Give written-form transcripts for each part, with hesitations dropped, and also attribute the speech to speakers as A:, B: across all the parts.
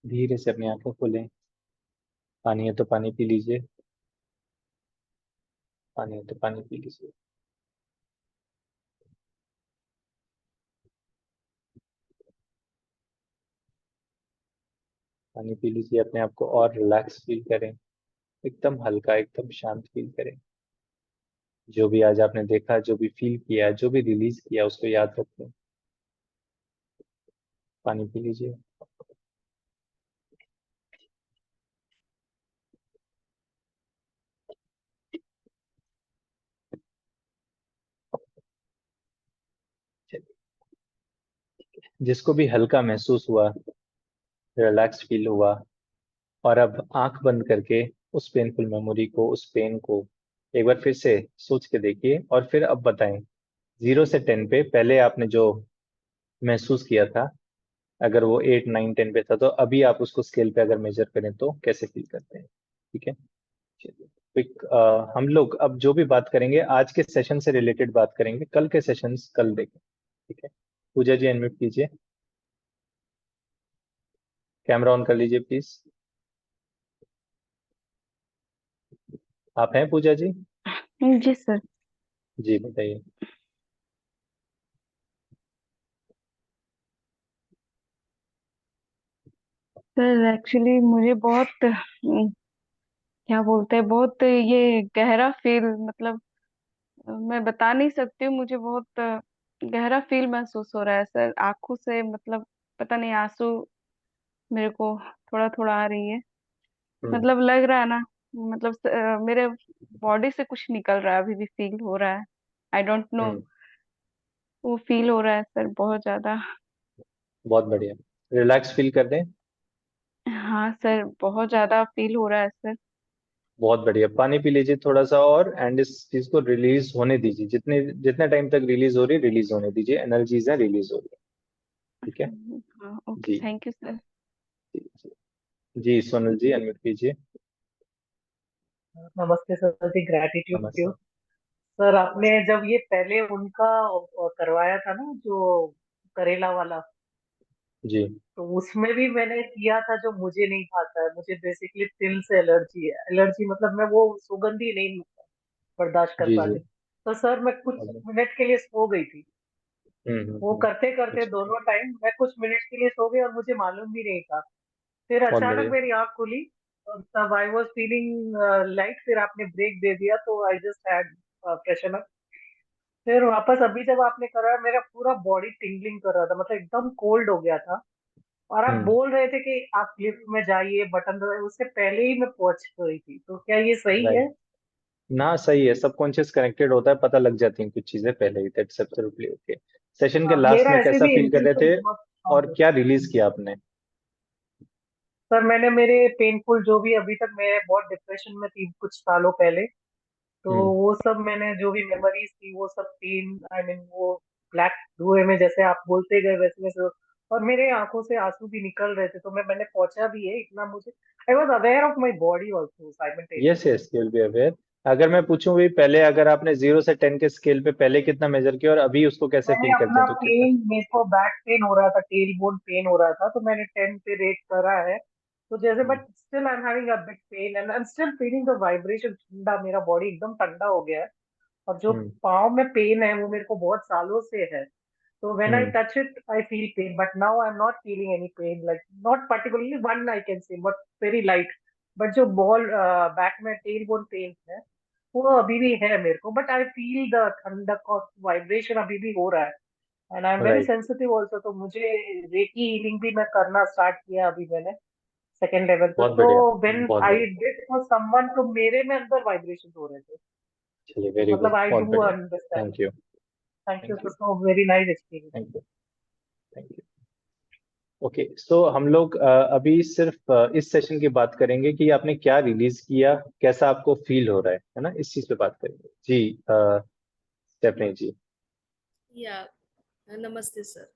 A: धीरे से अपनी आंखें खोलें। पानी है तो पानी पी लीजिए। पानी है तो पानी पी लीजिए। पानी पी लीजिए, अपने आप को और रिलैक्स फील करें। एकदम हल्का, एकदम शांत फील करें। जो भी आज आपने देखा, जो भी फील किया, जो भी रिलीज किया, उसको याद रखें। पानी पी लीजिए। जिसको भी हल्का महसूस हुआ, रिलैक्स फील हुआ, और अब आंख बंद करके उस पेनफुल मेमोरी को, उस पेन को एक बार फिर से सोच के देखिए, और फिर अब बताएं 0 से 10 पे पहले आपने जो महसूस किया था, अगर वो 8 9 10 पे था, तो अभी आप उसको स्केल पे अगर मेजर करें तो कैसे फील करते हैं। ठीक है। चलिए, क्विक। हम लोग अब जो भी बात करेंगे आज के सेशन से रिलेटेड बात करेंगे, कल के सेशंस कल देखें। ठीक है। पूजा जी अनम्यूट कीजिए। कैमरा ऑन कर लीजिए प्लीज। आप हैं पूजा जी?
B: जी सर।
A: जी बताइए।
B: सर एक्चुअली मुझे बहुत क्या बोलते हैं, बहुत ये गहरा फील, मतलब मैं बता नहीं सकती हूँ। मुझे बहुत गहरा फील महसूस हो रहा है सर, आंखों से मतलब पता नहीं, आंसू मेरे को थोड़ा थोड़ा आ रही है।
A: हम्म।
B: मतलब लग रहा है ना, मतलब मेरे बॉडी से कुछ निकल रहा है, अभी भी फील हो रहा है। आई डोंट नो,
A: हम्म।
B: वो फील हो रहा है सर बहुत ज्यादा।
A: बहुत बढ़िया। रिलैक्स फील कर दें।
B: हाँ सर, बहुत ज्यादा फील हो रहा है सर।
A: बहुत बढ़िया, पानी पी लीजिए थोड़ा सा और, एंड इस चीज को रिलीज होने दीजिए, जितने जितने टाइम तक रिलीज हो रही है रिलीज होने दीजिए, एनर्जीज है रिलीज हो रही है। ठीक है।
B: हाँ ओके,
A: जी।
B: Thank you sir.
A: जी जी। जी, सोनल जी अनम्यूट कीजिए।
C: नमस्ते सर जी, ग्रैटिट्यूड टू।
A: नमस्ते।
C: सर आपने जब ये पहले उनका करवाया था ना, जो करेला वाला,
A: जी
C: तो उसमें भी मैंने किया था, जो मुझे नहीं खाता है। मुझे बेसिकली तिल से एलर्जी है। एलर्जी मतलब मैं वो सुगंध ही नहीं बर्दाश्त कर
A: जी। जी।
C: पाती। तो सर मैं कुछ मिनट के लिए सो गई थी। वो
A: हम्म।
C: करते करते
A: अच्छा।
C: दोनों टाइम मैं कुछ मिनट के लिए सो गई और मुझे मालूम भी नहीं था। फिर
A: बहुत
C: अचानक
A: बढ़िया।
C: मेरी आंख खुली और तब आई वॉज फीलिंग लाइट। फिर आपने ब्रेक दे दिया तो I just had freshen up. फिर वापस अभी जब आपने कराया, मेरा पूरा बॉडी टिंगलिंग कर रहा था, मतलब एकदम कोल्ड हो गया था। और आप
A: हम्म।
C: बोल रहे थे कि आप लिफ्ट में जाइए, बटन दबाइए, उससे पहले ही मैं पहुंच गई थी। तो क्या ये सही है?
A: राइट। ना सही है, सबकॉन्शियस कनेक्टेड होता है, पता लग जाती हैं कुछ चीजें पहले ही। That's absolutely okay. सेशन के
C: हाँ,
A: लास्ट
C: मेरा
A: में
C: ऐसे
A: कैसा
C: भी
A: फील कर रहे
C: इंट्यूशन
A: थे,
C: बहुत
A: और
C: स्ट्रांग है।
A: क्या रिलीज किया आपने?
C: सर मैंने मेरे पेनफुल जो भी, अभी तक मैं बहुत डिप्रेशन में थी कुछ सालों पहले, तो
A: हम्म।
C: वो सब मैंने जो भी मेमोरीज थी वो सब पेन, आई मीन वो ब्लैक धुएं में जैसे आप बोलते गए वैसे वैसे। और मेरे आंखों से आंसू भी निकल रहे थे, तो मैंने पहुंचा भी है इतना मुझे। I was aware of my body also
A: yes
C: simultaneously.
A: Yes, you will be aware. अगर मैं पूछूं भी, पहले अगर आपने 0 से 10 के स्केल पे पहले कितना मेजर किया और अभी उसको कैसे
C: मैंने
A: फील करते
C: अपना
A: हैं, तो कितना?
C: पेन, मेरे को बैक पेन हो रहा था, टेल बोन पेन हो रहा था, तो मैंने 10 पे रेट करा है। तो जैसे,
A: hmm.
C: But still I am having a big pain and I am still feeling the vibration. ठंडा, मेरा बॉडी एकदम ठंडा हो गया है। और जो
A: हम्म।
C: पाँव में पेन है वो मेरे को बहुत सालों से है। So when I
A: hmm.
C: touch it, I feel pain, but now I'm not feeling any pain. Like not particularly one, I can say, but very light. But जो ball back में tailbone pain है, वो अभी भी है मेरे को. But I feel the ठंडक और vibration अभी भी हो रहा है. And I'm very
A: right.
C: sensitive also. तो मुझे रेकी healing भी मैं करना start किया अभी मैंने second level पे.
A: बहुत
C: तो
A: बढ़िया।
C: when
A: बहुत
C: I
A: बढ़िया।
C: did for someone, तो मेरे में अंदर vibrations हो रहे थे.
A: चलिए,
C: तो
A: वेरी गुड,
C: मतलब I
A: बहुत
C: do
A: बढ़िया।
C: understand.
A: Thank you.
C: Thank you
A: thank you.
C: for so very nice experience.
A: Thank you. Thank you. Okay, so हम लोग अभी सिर्फ इस सेशन की बात करेंगे कि आपने क्या रिलीज किया, कैसा आपको फील हो रहा है ना, इस चीज पे बात करेंगे। जी स्टेफनी जी।
D: या नमस्ते सर।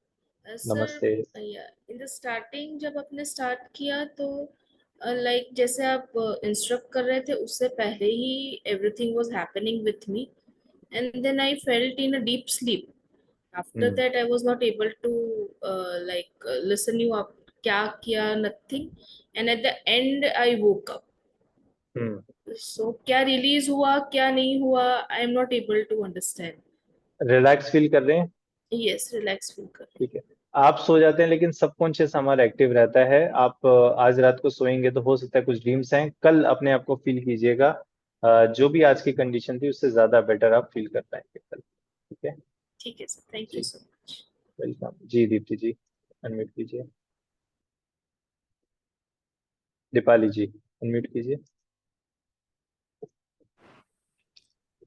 D: सर
A: नमस्ते।
D: या इन द स्टार्टिंग जब आपने स्टार्ट किया तो लाइक जैसे आप इंस्ट्रक्ट कर रहे थे उससे पहले ही everything was happening with me and then I felt in a deep sleep. After
A: hmm.
D: that I was not able to like listen you up क्या किया, nothing, and at the end I woke up. So क्या release हुआ क्या नहीं हुआ, I am not able to understand.
A: Relax feel कर रहे हैं?
D: यस, रिलैक्स फील कर।
A: ठीक है। आप सो जाते हैं लेकिन सबकॉन्शियस हमारा एक्टिव रहता है। आप आज रात को सोएंगे तो हो सकता है कुछ ड्रीम्स हैं, कल अपने आप को फील कीजिएगा जो भी आज की कंडीशन थी उससे ज्यादा बेटर आप फील कर पाएंगे कल। ठीक है
D: ठीक है सर, थैंक यू
A: जी,
D: सो मच।
A: वेलकम जी। दीप्ति जी अनम्यूट कीजिए। दीपाली जी अनम्यूट कीजिए।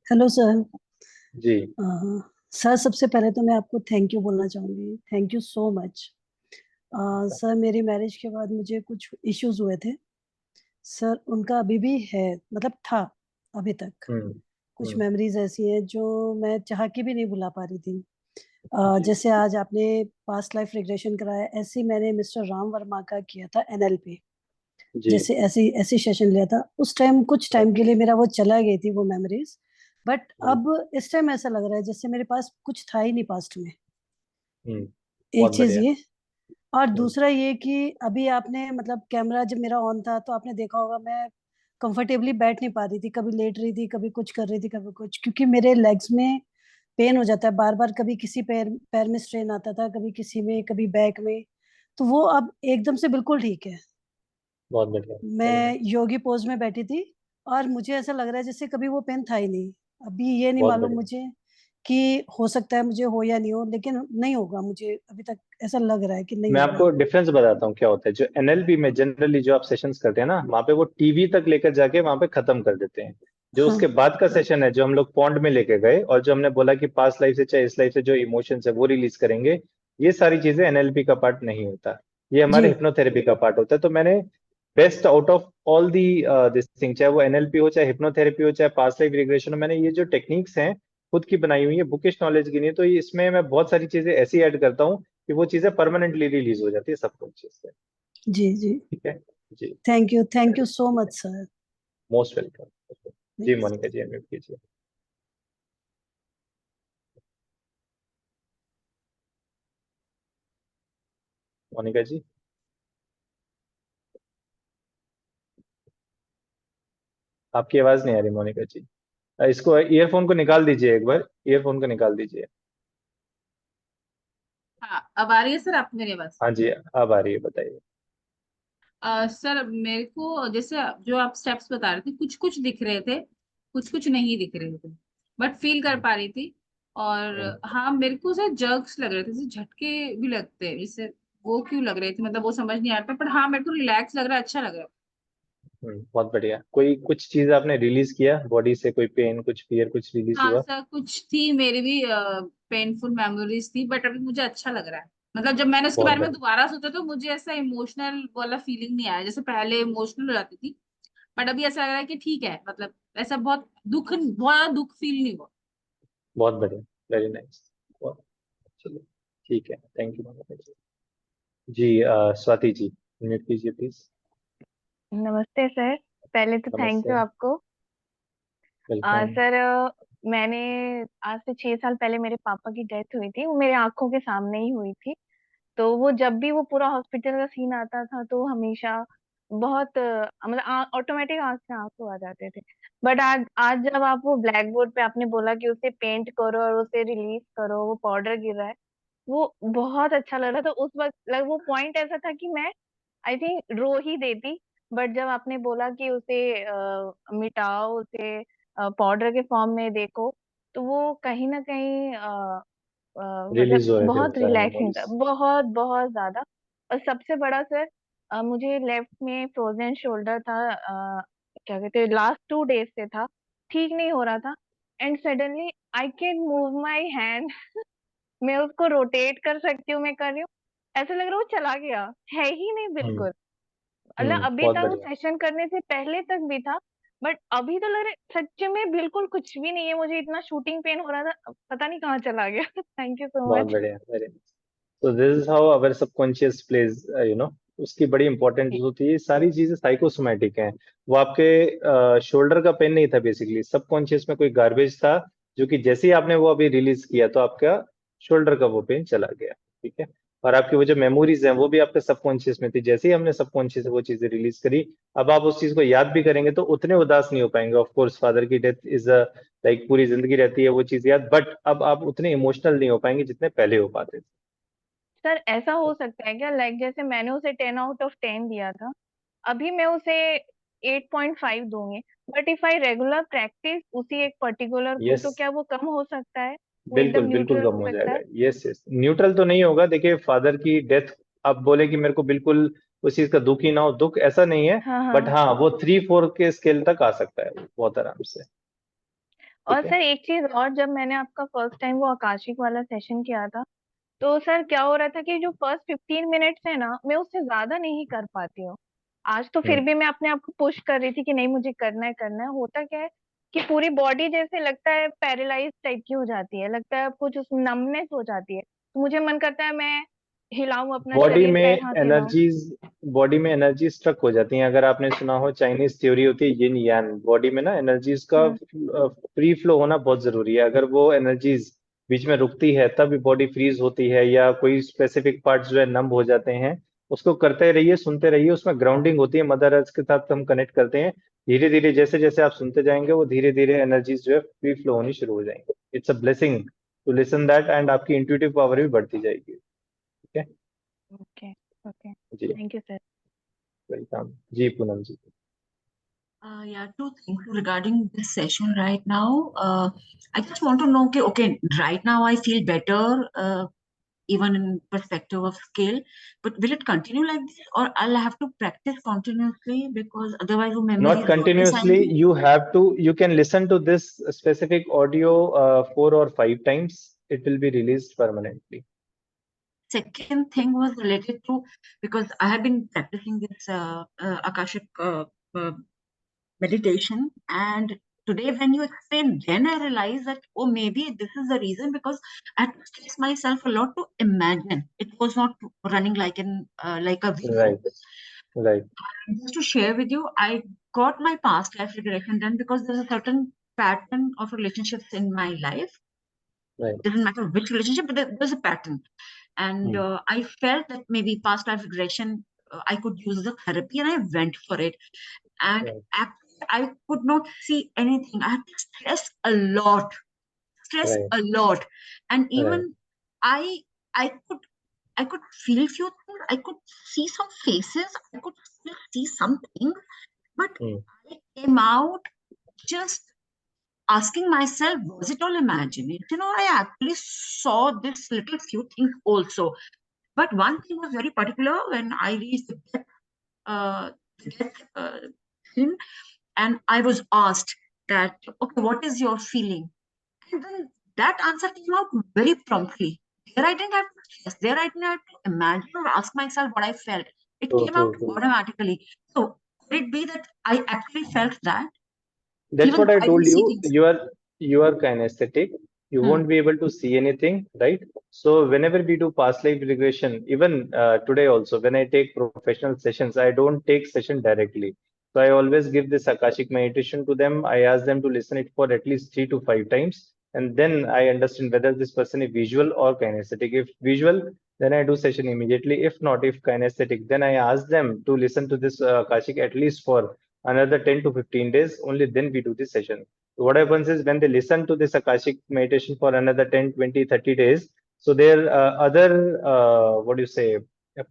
E: Hello sir.
A: जी
E: सर सबसे पहले तो मैं आपको थैंक यू बोलना चाहूँगी, thank you so much. Sir मेरी मैरिज के बाद मुझे कुछ इश्यूज हुए थे सर, उनका अभी भी है, मतलब था अभी तक।
A: हम्म
E: कुछ
A: हम्म
E: मेमोरीज ऐसी हैं जो मैं चाह के भी नहीं भुला पा रही थी।
A: जी
E: जैसे आज आपने पास्ट लाइफ रिग्रेशन कराया, ऐसे ही मैंने मिस्टर राम वर्मा का किया था एनएलपी।
A: जी
E: जैसे ऐसे ऐसे सेशन लिया था उस टाइम, कुछ टाइम के लिए मेरा वो चला गई थी वो मेमोरीज। बट
A: हम्म
E: अब इस टाइम ऐसा लग रहा है जैसे मेरे पास कुछ था ही नहीं पास्ट में।
A: हम्म,
E: एक
A: बहुत
E: चीज
A: बढ़िया।
E: ये, और
A: हम्म,
E: दूसरा ये कि अभी आपने मतलब कैमरा जब मेरा ऑन था तो आपने देखा होगा मैं कंफर्टेबली बैठ नहीं पा रही थी, कभी लेट रही थी, कभी कुछ कर रही थी, कभी कुछ, क्योंकि मेरे लेग्स में पेन हो जाता है बार बार, कभी किसी पैर पैर में स्ट्रेन आता था, कभी किसी में, कभी बैक में। तो वो अब एकदम से बिल्कुल ठीक है।
A: बहुत बढ़िया, वेरी
E: मैं
A: नाइस।
E: योगी पोज में बैठी थी और मुझे ऐसा लग रहा है जैसे कभी वो पेन था ही नहीं। अभी ये नहीं
A: बहुत
E: मालूम
A: बढ़िया।
E: मुझे कि हो सकता है मुझे हो या नहीं हो, लेकिन नहीं होगा मुझे, अभी तक ऐसा लग रहा है कि नहीं
A: मैं
E: होगा।
A: आपको डिफरेंस बताता हूँ क्या होता है। जो एनएलपी में जनरली जो आप सेशंस करते हैं ना, वहाँ पे वो टीवी तक लेकर जाके वहाँ पे खत्म कर देते हैं। जो
E: हाँ
A: उसके बाद का सेशन है जो हम लोग पॉन्ड में लेके गए और जो हमने बोला कि पास्ट लाइफ से चाहे इस लाइफ से जो इमोशंस है वो रिलीज करेंगे, ये सारी चीजें एनएलपी का पार्ट नहीं होता। ये
E: जी
A: हमारे हिप्नोथेरेपी का पार्ट होता है। तो मैंने best out of all the this thing, चाहे वो एनएलपी हो, चाहे हिप्नोथेरेपी हो, चाहे पास्ट लाइफ रिग्रेशन हो, मैंने ये जो टेक्निक्स हैं खुद की बनाई हुई है, बुकिश नॉलेज की नहीं। तो इसमें मैं बहुत सारी चीजें ऐसी ऐड करता हूँ कि वो चीजें परमानेंटली रिलीज हो जाती है सबकॉन्शियस से।
E: जी जी।
A: ठीक है जी।
E: Thank you so much sir.
A: Most welcome. जी मोनिका जी अनम्यूट कीजिए। मोनिका जी आपकी आवाज नहीं आ रही मोनिका जी। इसको ईयरफोन को निकाल दीजिए, एक बार ईयरफोन को निकाल दीजिए।
F: हाँ, अब आ रही है सर आपको मेरी आवाज?
A: हाँ जी अब आ रही है, बताइए।
F: सर मेरे को जैसे जो आप स्टेप्स बता रहे थे, कुछ कुछ दिख रहे थे, कुछ कुछ नहीं दिख रहे थे, बट फील कर पा रही थी। और
A: हम्म,
F: हाँ, मेरे को सर जर्क्स लग रहे थे, जैसे झटके भी लगते हैं, जैसे वो क्यों लग रहे थे, मतलब वो समझ नहीं आ रहा था, पर हाँ मेरे को रिलैक्स लग रहा है, अच्छा लग रहा है।
A: बहुत बढ़िया। कोई कुछ चीज आपने रिलीज किया बॉडी से, कोई पेन, कुछ फियर, कुछ रिलीज
F: हाँ
A: हुआ?
F: सर, कुछ थी मेरी भी पेनफुल मेमोरीज थी, बट अभी मुझे अच्छा लग रहा है। मतलब जब मैंने उसके
A: बहुत
F: बारे में
A: बढ़िया।
F: दोबारा सोचा तो मुझे ऐसा इमोशनल वाला फीलिंग नहीं आया, जैसे पहले इमोशनल हो जाती थी, बट अभी ऐसा लग रहा है कि ठीक है, मतलब ऐसा बहुत ज्यादा दुख फील नहीं हुआ।
A: बहुत बढ़िया, वेरी नाइस। चलिए ठीक है, थैंक यू मोनिका जी। जी स्वाति जी म्यूट कीजिए प्लीज।
B: नमस्ते सर। पहले तो थैंक
A: नमस्ते।
B: यू आपको।
A: वेलकम।
B: सर, मैंने आज से 6 साल पहले मेरे पापा की डेथ हुई थी, वो मेरे आंखों के सामने ही हुई थी। तो वो जब भी वो पूरा हॉस्पिटल का सीन आता था तो हमेशा बहुत मतलब ऑटोमेटिक आंख से आंसू आ जाते थे। बट आज आज जब आप वो ब्लैक बोर्ड पे आपने बोला कि उसे पेंट करो और उसे रिलीज करो, वो पाउडर गिर रहा है, वो बहुत अच्छा लग रहा था उस वक्त। वो पॉइंट ऐसा था कि मैं आई थिंक रो ही देती। बट जब आपने बोला कि उसे मिटाओ, उसे पाउडर के फॉर्म में देखो, तो वो कहीं ना कहीं मतलब
A: रिलीज हो रहे थे वो
B: बहुत
A: सारे
B: रिलैक्सिंग था,
A: मेमोरीज।
B: बहुत बहुत ज्यादा। और सबसे बड़ा सर, मुझे लेफ्ट में फ्रोजन शोल्डर था, क्या कहते हैं, लास्ट 2 डेज से था, ठीक नहीं हो रहा था। And suddenly I can move my hand, मैं उसको रोटेट कर सकती हूँ, मैं कर रही हूँ, ऐसा लग रहा है वो चला गया है ही नहीं बिल्कुल। मतलब अभी
A: बहुत
B: तक वो
A: बढ़िया।
B: सेशन करने से पहले तक भी था, बट अभी तो लग रहा है सच में बिल्कुल कुछ भी नहीं है, मुझे इतना शूटिंग पेन हो रहा था, पता नहीं कहाँ चला गया। थैंक यू सो
A: बहुत
B: मच।
A: बढ़िया, वेरी नाइस। तो this is how our subconscious pledge, उसकी बड़ी इंपॉर्टेंस होती है। ये सारी चीजें साइकोसोमैटिक हैं। वो आपके शोल्डर का पेन नहीं था, बेसिकली सबकॉन्शियस में कोई गार्बेज था जो कि जैसे ही आपने वो अभी रिलीज किया तो आपका शोल्डर का वो पेन चला गया। ठीक है। और आपकी वो जो मेमोरीज हैं वो भी आपके सबकॉन्शियस में थी। जैसे ही हमने सबकॉन्शियस से वो चीजें रिलीज करी, अब आप उस चीज को याद भी करेंगे तो उतने उदास नहीं हो पाएंगे। ऑफ कोर्स फादर की डेथ इज अ लाइक पूरी जिंदगी रहती है वो चीज याद, बट अब आप उतने इमोशनल नहीं हो पाएंगे जितने पहले हो पाते थे।
B: सर ऐसा हो सकता है क्या, लाइक जैसे मैंने उसे 10 आउट ऑफ 10 दिया था, अभी मैं उसे 8.5 दूंगी, but if I regular practice उसी एक पर्टिकुलर को,
A: यस,
B: तो क्या वो कम हो सकता है, वो एकदम
A: बिल्कुल बिल्कुल
B: न्यूट्रल
A: कम
B: हो
A: हो
B: सकता
A: जाएगा।
B: है?
A: यस यस, न्यूट्रल तो नहीं होगा। देखिए फादर की डेथ, आप बोले कि मेरे को बिल्कुल उस चीज का दुख ही ना हो, दुख ऐसा नहीं है,
B: हाँ
A: बट
B: हाँ।
A: हाँ वो 3-4 के स्केल तक आ सकता है बहुत आराम से।
B: और
A: ठीक है।
B: सर एक चीज और, जब मैंने आपका फर्स्ट टाइम वो आकाशिक वाला सेशन किया था, तो सर क्या हो रहा था कि जो फर्स्ट 15 मिनट्स है ना, मैं उससे ज्यादा नहीं कर पाती हूँ। आज तो फिर
A: हम्म।
B: भी मैं अपने आप को पुश कर रही थी कि नहीं मुझे करना है करना है। होता क्या है कि पूरी बॉडी जैसे लगता है पैरालाइज टाइप की हो जाती है, लगता है कुछ उस नमनेस हो जाती है, तो मुझे मन करता है मैं हिलाऊं अपना
A: बॉडी
B: शरीर, पैर
A: में
B: हाथ हिलाऊं।
A: एनर्जीज बॉडी में एनर्जी स्ट्रक हो जाती हैं। अगर आपने सुना हो चाइनीज थ्योरी होती है यिन यान, बॉडी में ना एनर्जीज का
B: हम्म।
A: फ्री फ्लो होना बहुत जरूरी है। अगर वो एनर्जीज बीच में रुकती है तब बॉडी फ्रीज होती है, या कोई स्पेसिफिक पार्ट्स जो है नम हो जाते हैं। उसको करते रहिए, सुनते रहिए, उसमें ग्राउंडिंग होती है, मदर अर्थ के साथ हम कनेक्ट करते हैं। धीरे धीरे जैसे जैसे आप सुनते जाएंगे वो धीरे धीरे एनर्जीज जो है फ्री फ्लो होनी शुरू हो जाएंगे। It's a blessing to listen that, and आपकी इंट्यूटिव पावर भी बढ़ती जाएगी। ठीक है
B: ओके। ओके,
A: जी,
B: थैंक यू सर।
A: वेलकम जी Poonam ji.
G: Yeah, two things regarding this session right now. I just want to know, okay, right now I feel better, even in perspective of scale, but will it continue like this, or I'll have to practice continuously because otherwise the memory
A: Not
G: is always
A: continuously,
G: hanging?
A: you can listen to this specific audio 4 or 5 times. It will be released permanently.
G: Second thing was related to, because I have been practicing this Akashic meditation, and today when you explained, then I realized that, oh, maybe this is the reason, because I had to stress myself a lot to imagine. It was not running like like a video.
A: Right, right,
G: And just to share with you, I got my past life regression done because there's a certain pattern of relationships in my life.
A: right.
G: Doesn't matter which relationship, but there's a pattern. And
A: Hmm.
G: I felt that maybe past life regression, I could use as a therapy, and I went for it. And
A: Right,
G: actually, I could not see anything. I had to stress
A: right,
G: a lot, and
A: right,
G: even I, I could, I could feel few things. I could see some faces. I could still see something, but
A: hmm.
G: I came out just asking myself, was it all imagination, or I actually saw this little few things also? But one thing was very particular when I reached the death thing, and I was asked that, okay, what is your feeling? And then that answer came out very promptly. There I didn't have to stress. There I didn't have to imagine or ask myself what I felt. It
A: True,
G: came out
A: true, true.
G: automatically. So could it be that I actually felt that,
A: That's
G: even
A: what
G: though
A: I
G: I didn't
A: told
G: see
A: you.
G: things?
A: You are kinesthetic. You
G: Hmm.
A: won't be able to see anything, right? So whenever we do past life regression, even today also, when I take professional sessions, I don't take session directly. So I always give this Akashic meditation to them. I ask them to listen it for at least 3 to 5 times, and then I understand whether this person is visual or kinesthetic. If visual, then I do session immediately. If not, if kinesthetic, then I ask them to listen to this Akashic at least for another 10 to 15 days. Only then we do the session. So what happens is when they listen to this Akashic meditation for another 10, 20, 30 days, so their other, what do you say,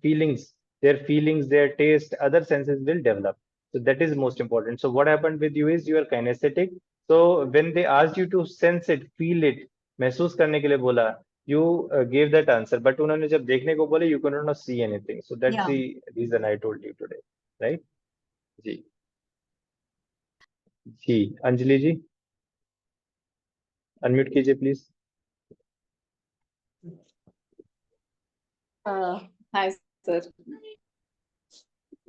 A: feelings, their taste, other senses will develop. So that is most important. So what happened with you is you are kinesthetic. So when they asked you to sense it, feel it, महसूस करने के लिए बोला, you gave that answer. But उन्होंने जब देखने को बोले, you could not see anything. So that's
G: Yeah.
A: the reason I told you today, right? जी जी, अंजलि जी अनम्यूट कीजिए प्लीज।
F: Hi sir.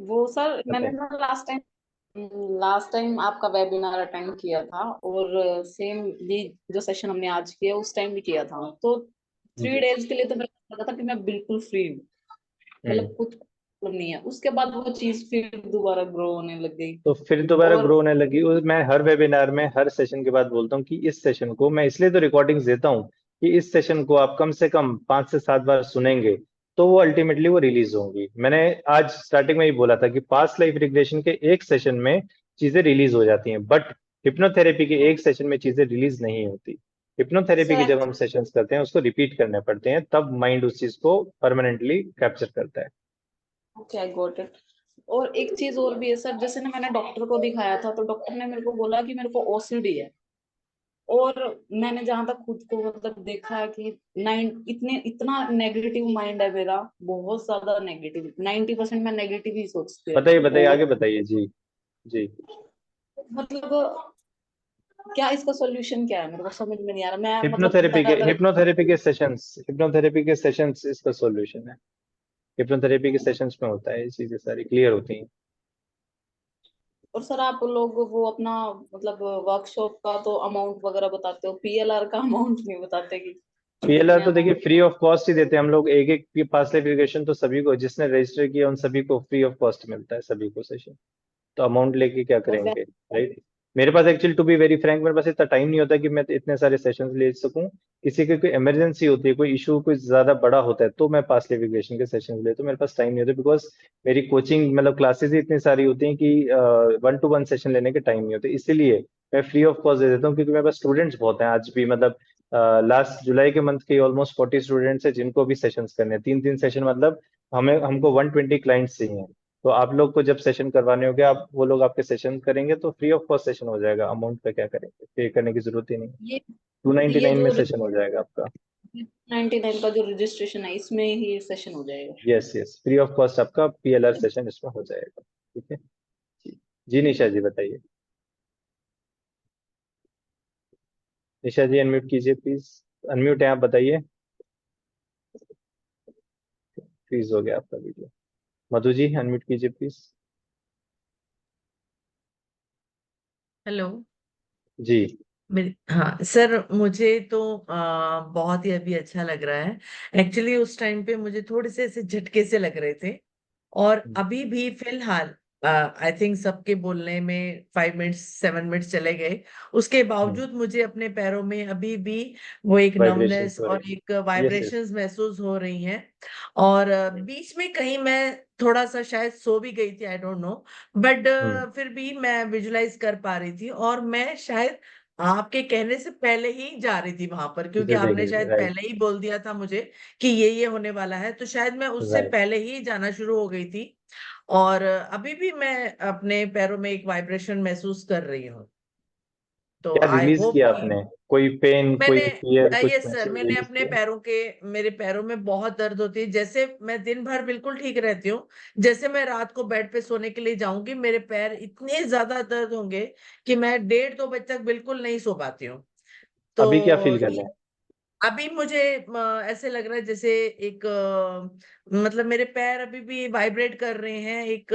F: वो सर मैंने
A: बताएं।
F: ना लास्ट टाइम आपका वेबिनार अटेंड किया था, और सेम ये जो सेशन हमने आज किया उस टाइम भी किया था। तो 3 डेज के लिए तो मेरे को लगा था कि मैं बिल्कुल फ्री हूँ,
A: हम्म।
F: मतलब कुछ प्रॉब्लम नहीं है। उसके बाद वो चीज फिर दोबारा ग्रो होने लग गई।
A: तो फिर दोबारा
F: और
A: ग्रो होने लगी। मैं हर वेबिनार में हर सेशन के बाद बोलता हूँ कि इस सेशन को मैं इसलिए तो रिकॉर्डिंग्स देता हूँ कि इस सेशन को आप कम से कम 5 से 7 बार सुनेंगे, तो वो अल्टीमेटली वो रिलीज होंगी। मैंने आज स्टार्टिंग में ही बोला था कि पास्ट लाइफ रिग्रेशन के एक सेशन में चीजें रिलीज हो जाती हैं, बट हिप्नोथेरेपी के एक सेशन में चीजें रिलीज नहीं होती। हिप्नोथेरेपी के
F: सर
A: जब हम सेशंस करते हैं उसको रिपीट करने पड़ते हैं, तब माइंड उस चीज को परमानेंटली कैप्चर करता है।
F: Okay, I got it. और एक चीज और भी है सर, जैसे ना मैंने डॉक्टर को दिखाया था, तो डॉक्टर ने मेरे को बोला कि मेरे को ओसीडी है। और मैंने जहां तक खुद को मतलब देखा है कि इतना नेगेटिव माइंड है मेरा, बहुत ज्यादा नेगेटिव, 90% मैं नेगेटिव ही सोचती रहती
A: बताइए
F: हूँ।
A: बताइए,
F: और
A: आगे बताइए जी। जी।
F: मतलब क्या इसका सोल्यूशन क्या है, मेरे को समझ में नहीं आ रहा। मैं मतलब
A: हिप्नोथेरेपी के
F: तरह तरह
A: हिप्नोथेरेपी के सेशंस इसका सॉल्यूशन है। हिप्नोथेरेपी के सेशंस में होता है, ये चीजें सारी क्लियर होती हैं।
F: और सर आप लोग वो अपना मतलब वर्कशॉप का तो अमाउंट वगैरह बताते हो, पीएलआर का अमाउंट नहीं बताते कि
A: पीएलआर
F: कितने
A: तो देखिए
F: अमाउंट।
A: फ्री ऑफ कॉस्ट ही देते हैं हम लोग। एक एक पास एप्लीकेशन तो सभी को, जिसने रजिस्टर किया उन सभी को फ्री ऑफ कॉस्ट मिलता है, सभी को सेशन। तो अमाउंट लेके क्या
F: और
A: करेंगे, राइट। मेरे पास actually to be very frank मेरे पास इतना टाइम नहीं होता कि मैं इतने सारे सेशंस ले सकूं। किसी की कोई इमरजेंसी होती है, कोई इशू कोई ज्यादा बड़ा होता है, तो मैं पास लिटिगेशन के सेशंस लेता हूं। मेरे पास टाइम नहीं होता बिकॉज मेरी कोचिंग मतलब क्लासेस ही इतनी सारी होती हैं कि 1-to-1 सेशन लेने के टाइम नहीं होते। इसीलिए मैं फ्री ऑफ कॉस्ट दे देता हूँ, क्योंकि मेरे पास स्टूडेंट्स बहुत हैं आज भी। मतलब लास्ट जुलाई के मंथ के ऑलमोस्ट 40 स्टूडेंट्स हैं जिनको भी सेशंस करने हैं, 3-3 सेशन। मतलब हमें हमको 120 क्लाइंट्स चाहिए। तो आप लोग को जब सेशन करवाने होंगे, आप वो लोग आपके सेशन करेंगे तो फ्री ऑफ कॉस्ट सेशन हो जाएगा। अमाउंट पे क्या करेंगे, पे करने की जरूरत ही नहीं।
F: ये
A: 299
F: ये
A: में
F: जो
A: सेशन हो जाएगा आपका।
F: 99 का जो रजिस्ट्रेशन है इसमें ही सेशन हो जाएगा।
A: Yes yes, free of cost आपका पीएलआर सेशन इसमें हो जाएगा। ठीक है जी। जी निशा जी बताइए। निशा जी अनम्यूट कीजिए प्लीज। अनम्यूट है आप, बताइए। फ्रीज हो गया आपका वीडियो। मधु जी अनम्यूट कीजिए प्लीज।
H: हेलो।
A: जी।
H: हाँ सर, मुझे तो बहुत ही अभी अच्छा लग रहा है। एक्चुअली उस टाइम पे मुझे थोड़े से ऐसे झटके से लग रहे थे, और अभी भी फिलहाल आई थिंक सबके बोलने में 5 मिनट्स 7 मिनट्स चले गए, उसके बावजूद मुझे अपने पैरों में अभी भी वो एक
A: वाइब्रेशन
H: नमनेस
A: हो
H: और
A: रही
H: एक
A: है। Yes yes.
H: वाइब्रेशंस महसूस हो रही हैं। और बीच में कहीं मैं थोड़ा सा शायद सो भी गई थी, आई डोंट नो, बट
A: हम्म।
H: फिर भी मैं विजुलाइज कर पा रही थी, और मैं शायद आपके कहने से पहले ही जा रही थी वहां पर, क्योंकि
A: चीजें देख
H: आपने
A: रही,
H: शायद
A: राइट।
H: पहले ही बोल दिया था मुझे कि ये होने वाला है, तो शायद मैं उससे
A: राइट।
H: पहले ही जाना शुरू हो गई थी। और अभी भी मैं अपने पैरों में एक वाइब्रेशन महसूस कर रही हूँ। तो
A: क्या
H: आई
A: रिलीज
H: होप
A: किया
H: कि
A: आपने? कोई पेन,
H: मैंने,
A: कोई फियर, कुछ
H: यस सर,
A: मैसेज
H: मैंने
A: रिलीज
H: अपने
A: किया?
H: पैरों के, मेरे पैरों में बहुत दर्द होती है। जैसे मैं दिन भर बिल्कुल ठीक रहती हूँ, जैसे मैं रात को बेड पे सोने के लिए जाऊंगी मेरे पैर इतने ज्यादा दर्द होंगे कि मैं 1:30-2 बजे तक बिल्कुल नहीं सो पाती हूँ।
A: अभी क्या
H: तो
A: फील कर रहे हैं?
H: अभी मुझे ऐसे लग रहा है जैसे एक मतलब मेरे पैर अभी भी वाइब्रेट कर रहे हैं, एक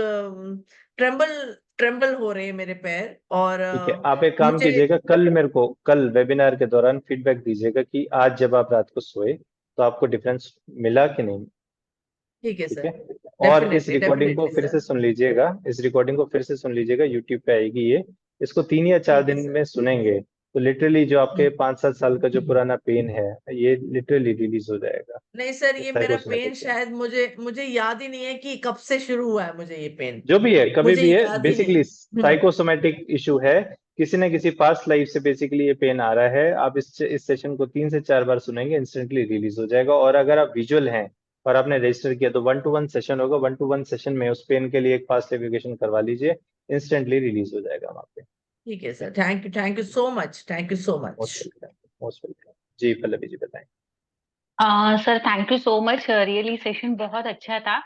H: ट्रेम्बल ट्रेम्बल हो रहे हैं मेरे पैर। और
A: ठीक है, आप एक काम
H: मुझे,
A: कीजिएगा, कल मेरे को कल वेबिनार के दौरान फीडबैक दीजिएगा कि आज जब आप रात को सोए तो आपको डिफरेंस मिला कि नहीं।
H: ठीक है
A: ठीक
H: सर,
A: है। और इस
H: डेफिनेटली
A: रिकॉर्डिंग को
H: डेफिनेटली
A: फिर से
H: सर।
A: सुन लीजिएगा, इस रिकॉर्डिंग को फिर से सुन लीजिएगा, यूट्यूब पे आएगी ये। इसको 3 या 4
H: ठीक है
A: दिन
H: सर।
A: में सुनेंगे तो लिटरली जो आपके
H: हम्म।
A: 5-7 साल का जो पुराना पेन है, ये लिटरली रिलीज हो जाएगा।
H: नहीं सर, ये मेरा पेन
A: साइकोसोमेटिक पेन,
H: शायद मुझे मुझे याद ही नहीं है कि कब से शुरू हुआ है मुझे ये पेन।
A: जो भी है कभी
H: मुझे
A: भी है,
H: याद ही नहीं।
A: बेसिकली साइकोसोमेटिक इशू है। किसी न किसी पास्ट लाइफ से बेसिकली ये पेन आ रहा है। आप इस सेशन को 3 से 4 बार सुनेंगे, इंस्टेंटली रिलीज हो जाएगा। और अगर आप विजुअल हैं और आपने रजिस्टर किया तो 1-to-1 सेशन होगा। 1-to-1 सेशन में उस पेन के लिए एक फास्ट एप्लीकेशन करवा लीजिए, इंस्टेंटली रिलीज हो जाएगा वहाँ पे।
H: ठीक है sir, thank you so much, thank you so much.
A: Most welcome, most welcome. जी पल्लवी जी बताएं।
I: Sir thank you so much, really session बहुत अच्छा था।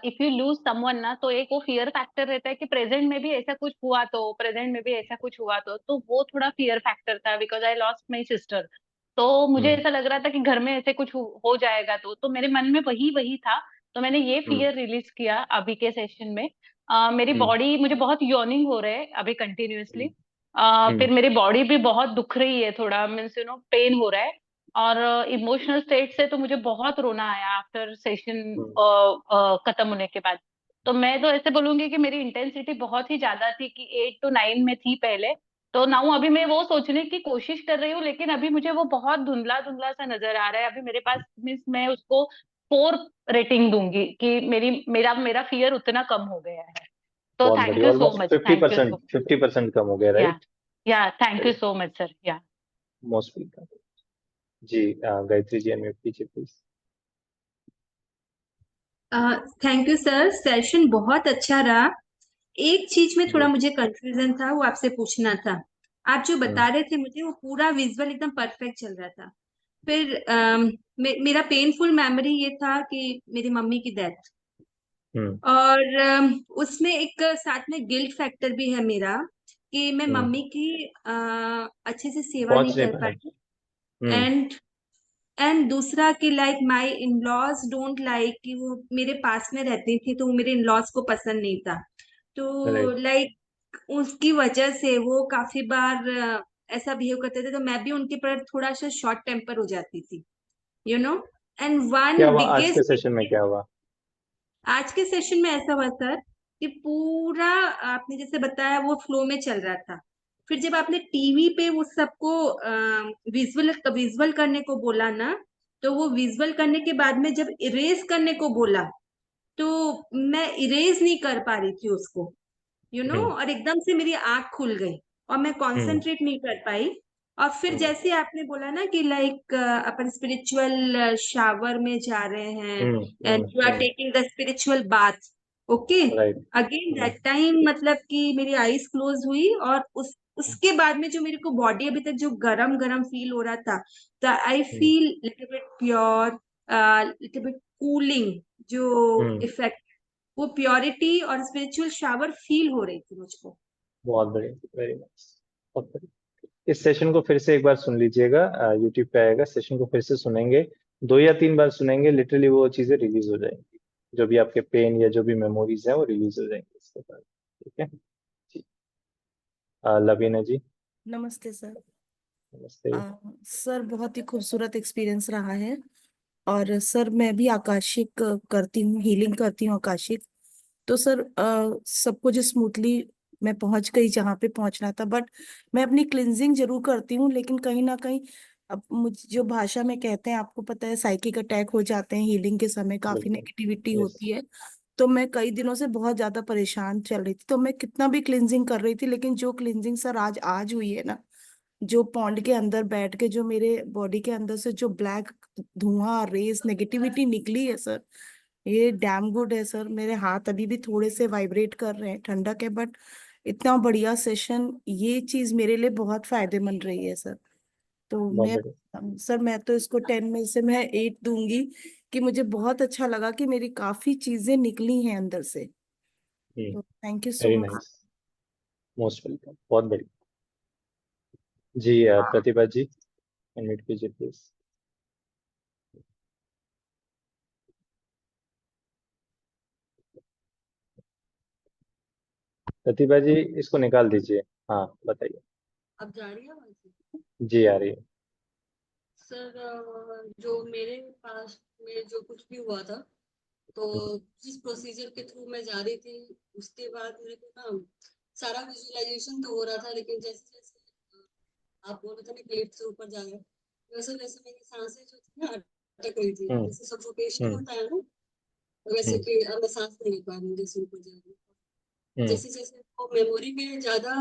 I: इफ यू लूज समवन ना, तो एक वो फियर फैक्टर रहता है कि प्रेजेंट में भी ऐसा कुछ हुआ तो वो थोड़ा फियर फैक्टर था, because I lost my sister. तो मुझे
A: हम्म।
I: ऐसा लग रहा था कि घर में ऐसे कुछ हो जाएगा, तो मेरे मन में वही वही था। तो मैंने ये
A: हम्म।
I: फियर रिलीज किया अभी के सेशन में। मेरी
A: हम्म।
I: बॉडी, मुझे बहुत यॉर्निंग हो रहा है अभी कंटिन्यूअसली।
A: हम्म।
I: फिर
A: हम्म।
I: मेरी बॉडी भी बहुत दुख रही है, थोड़ा मीन्स पेन हो रहा है। और इमोशनल स्टेट से तो मुझे बहुत रोना आया आफ्टर सेशन
A: हम्म।
I: खत्म होने के बाद। तो मैं तो ऐसे बोलूंगी कि मेरी इंटेंसिटी बहुत ही ज्यादा थी, कि 8 to 9 में थी पहले। तो नाउ अभी मैं वो सोचने की कोशिश कर रही हूँ, लेकिन अभी मुझे वो बहुत धुंधला धुंधला सा नजर आ रहा है। अभी मेरे पास मीन्स मैं उसको 4 रेटिंग दूंगी कि मेरा फियर उतना कम हो गया है। तो
A: बहुत
I: थैंक
A: बढ़िया,
I: you so
A: almost
I: much, thank you
A: 50%
I: सो
A: 50% कम हो गया,
I: या
A: right?
I: Thank you so much sir. या
A: मोस्ट वेलकम जी। गायत्री जी अनम्यूट कीजिए please.
J: Thank you sir, session बहुत अच्छा रहा। एक चीज में थोड़ा
A: जी।
J: मुझे कंफ्यूजन था, वो आपसे पूछना था। आप जो बता रहे थे मुझे, वो पूरा विजुअल एकदम परफेक्ट चल रहा था। फिर मेरा पेनफुल मेमोरी ये था कि मेरी मम्मी की डेथ,
A: हम्म।
J: और उसमें एक साथ में गिल्ट फैक्टर भी है मेरा कि मैं मम्मी की अच्छे से सेवा नहीं
A: पहुंच नहीं
J: कर
A: पाए।
J: पाई।
A: हम्म।
J: एंड एंड दूसरा कि like my in laws don't like कि वो मेरे पास में रहती थी, तो वो मेरे इन लॉज को पसंद नहीं था। तो
A: राइट।
J: लाइक उसकी वजह से वो काफी बार ऐसा बिहेव करते थे, तो मैं भी उनके पर थोड़ा सा शॉर्ट टेम्पर हो जाती थी, यू नो। एंड
A: क्या
J: वन
A: हुआ आज के
J: बिगेस्ट,
A: सेशन में, क्या हुआ?
J: आज के सेशन में ऐसा हुआ सर कि पूरा आपने जैसे बताया वो फ्लो में चल रहा था। फिर जब आपने टीवी पे वो सबको विजुअल विजुअल करने को बोला ना, तो वो विजुअल करने के बाद में जब इरेज करने को बोला, तो मैं इरेज नहीं कर पा रही थी उसको,
A: हम्म।
J: और एकदम से मेरी आंख खुल गई और मैं
A: हम्म।
J: कंसंट्रेट नहीं कर पाई। और फिर जैसे आपने बोला ना कि लाइक अपन स्पिरिचुअल शावर में जा रहे हैं
A: hmm.
J: And you are taking the spiritual bath, okay.
A: Right.
J: Again that time मतलब कि मेरी आईज क्लोज हुई, और उसके बाद में जो मेरे को बॉडी अभी तक जो गरम गरम फील हो रहा था, तो I feel little bit pure, little bit cooling जो
A: हम्म।
J: इफेक्ट, वो प्योरिटी और स्पिरिचुअल शावर फील हो रही थी मुझको।
A: बहुत बढ़िया, वेरी नाइस, बहुत बढ़िया। इस सेशन को फिर से एक बार सुन लीजिएगा, यूट्यूब पे आएगा, सेशन को फिर से सुनेंगे, 2 या 3 बार सुनेंगे, लिटरली वो चीजें रिलीज हो जाएंगी, जो भी आपके पेन या जो भी मेमोरीज है वो रिलीज हो जाएंगे इसके बाद। ठीक है जी। लवीना जी।
K: नमस्ते सर।
A: नमस्ते।
K: सर बहुत ही खूबसूरत एक्सपीरियंस रहा है। और सर मैं भी आकाशिक करती हूँ, हीलिंग करती हूँ आकाशिक। तो सर सब कुछ स्मूथली मैं पहुंच गई जहाँ पे पहुंचना था, बट मैं अपनी क्लिनजिंग जरूर करती हूँ, लेकिन कहीं ना कहीं अब मुझे जो भाषा में कहते हैं, आपको पता है साइकिक अटैक हो जाते हैं हीलिंग के समय, काफी
A: बिल्कुल।
K: Negativity
A: yes.
K: होती है। तो मैं कई दिनों से बहुत ज्यादा परेशान चल रही थी, तो मैं कितना भी क्लिनजिंग कर रही थी, लेकिन जो क्लिनजिंग सर आज आज हुई है ना, जो पॉन्ड के अंदर बैठ के जो मेरे बॉडी के अंदर से जो ब्लैक धुआं रेस नेगेटिविटी निकली है सर, ये डैम गुड है सर। मेरे हाथ अभी भी थोड़े से वाइब्रेट कर रहे हैं, ठंडक है, बट इतना बढ़िया सेशन, ये चीज मेरे लिए बहुत फायदेमंद रही है सर। तो
A: बहुत
K: मैं
A: बढ़िया।
K: सर मैं तो इसको 10 में से मैं 8 दूंगी कि मुझे बहुत अच्छा लगा कि मेरी काफी चीजें निकली हैं अंदर से। तो thank you so
A: very
K: much.
A: Nice, most welcome, बहुत बढ़िया जी। प्रतिभा जी अनम्यूट कीजिए प्लीज। प्रतिभा जी इसको निकाल दीजिए। हाँ बताइए।
L: अब जा रही है आवाज़?
A: जी आ रही है।
L: सर जो मेरे पास में जो कुछ भी हुआ था, तो जिस प्रोसीजर के थ्रू मैं जा रही थी, उसके बाद मेरे को ना सारा विजुअलाइजेशन तो हो रहा था, लेकिन जैसे जैसे आप बोल रहे थे ना क्लिप से ऊपर जा रहे, वैसे वैसे मेरी सांसें जो थी ना अटक रही थी,
A: हम्म।
L: जैसे सफोकेशन
A: हम्म।
L: होता है ना, वैसे कि अब मैं सांस नहीं ले पा रही हूँ जैसे ऊपर जा रही हूँ। जैसे जैसे वो मेमोरी पे ज्यादा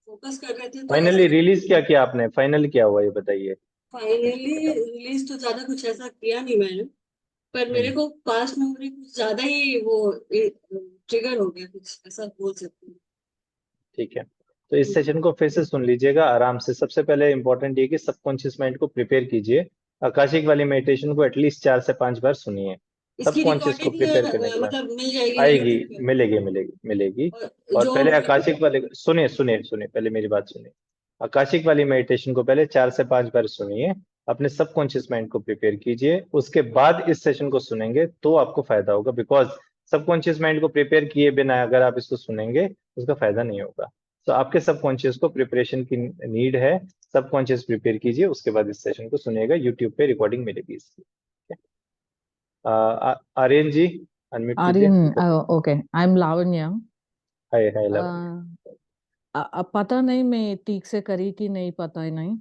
L: फोकस कर रहे थे, तो ऐसा
A: फाइनली रिलीज क्या किया आपने, फाइनली क्या हुआ ये बताइए।
L: फाइनली रिलीज तो ज्यादा कुछ ऐसा किया नहीं मैंने, पर मेरे
A: हम्म।
L: को पास्ट मेमोरी कुछ ज्यादा ही वो ट्रिगर हो गया, कुछ ऐसा बोल सकते हैं।
A: ठीक है, तो इस सेशन को फिर से सुन लीजिएगा आराम से। सबसे पहले इंपॉर्टेंट ये कि सबकॉन्शियस माइंड को प्रिपेयर कीजिए। आकाशिक वाली मेडिटेशन को एटलीस्ट 4 से 5 बार सुनिए।
L: इसकी
A: सबकॉन्शियस को
L: रिकॉर्डिंग
A: प्रिपेयर करने के बाद
L: मतलब मिल जाएगी ना
A: आएगी,
L: यूट्यूब पे?
A: मिलेगी मिलेगी मिलेगी।
L: और
A: और
L: जो
A: पहले आकाशिक वाले सुनिए सुनिए सुनिए, पहले मेरी बात सुनिए। आकाशिक वाली मेडिटेशन को पहले 4 से 5 बार सुनिए, अपने सबकॉन्शियस माइंड को प्रिपेयर कीजिए, उसके बाद इस सेशन को सुनेंगे तो आपको फायदा होगा। बिकॉज सबकॉन्शियस माइंड को प्रिपेयर किए बिना अगर आप इसको सुनेंगे उसका फायदा नहीं होगा। तो आपके सबकॉन्शियस को प्रिपरेशन की नीड है, सबकॉन्शियस प्रिपेयर कीजिए, उसके बाद इस सेशन को सुनिएगा, यूट्यूब पे रिकॉर्डिंग मिलेगी इसकी। आर्यन जी अनम्यूट कीजिए।
M: Aryan, okay, I'm Lavanya.
A: Hi hi love.
M: अब पता नहीं मैं ठीक से करी कि नहीं, पता ही नहीं.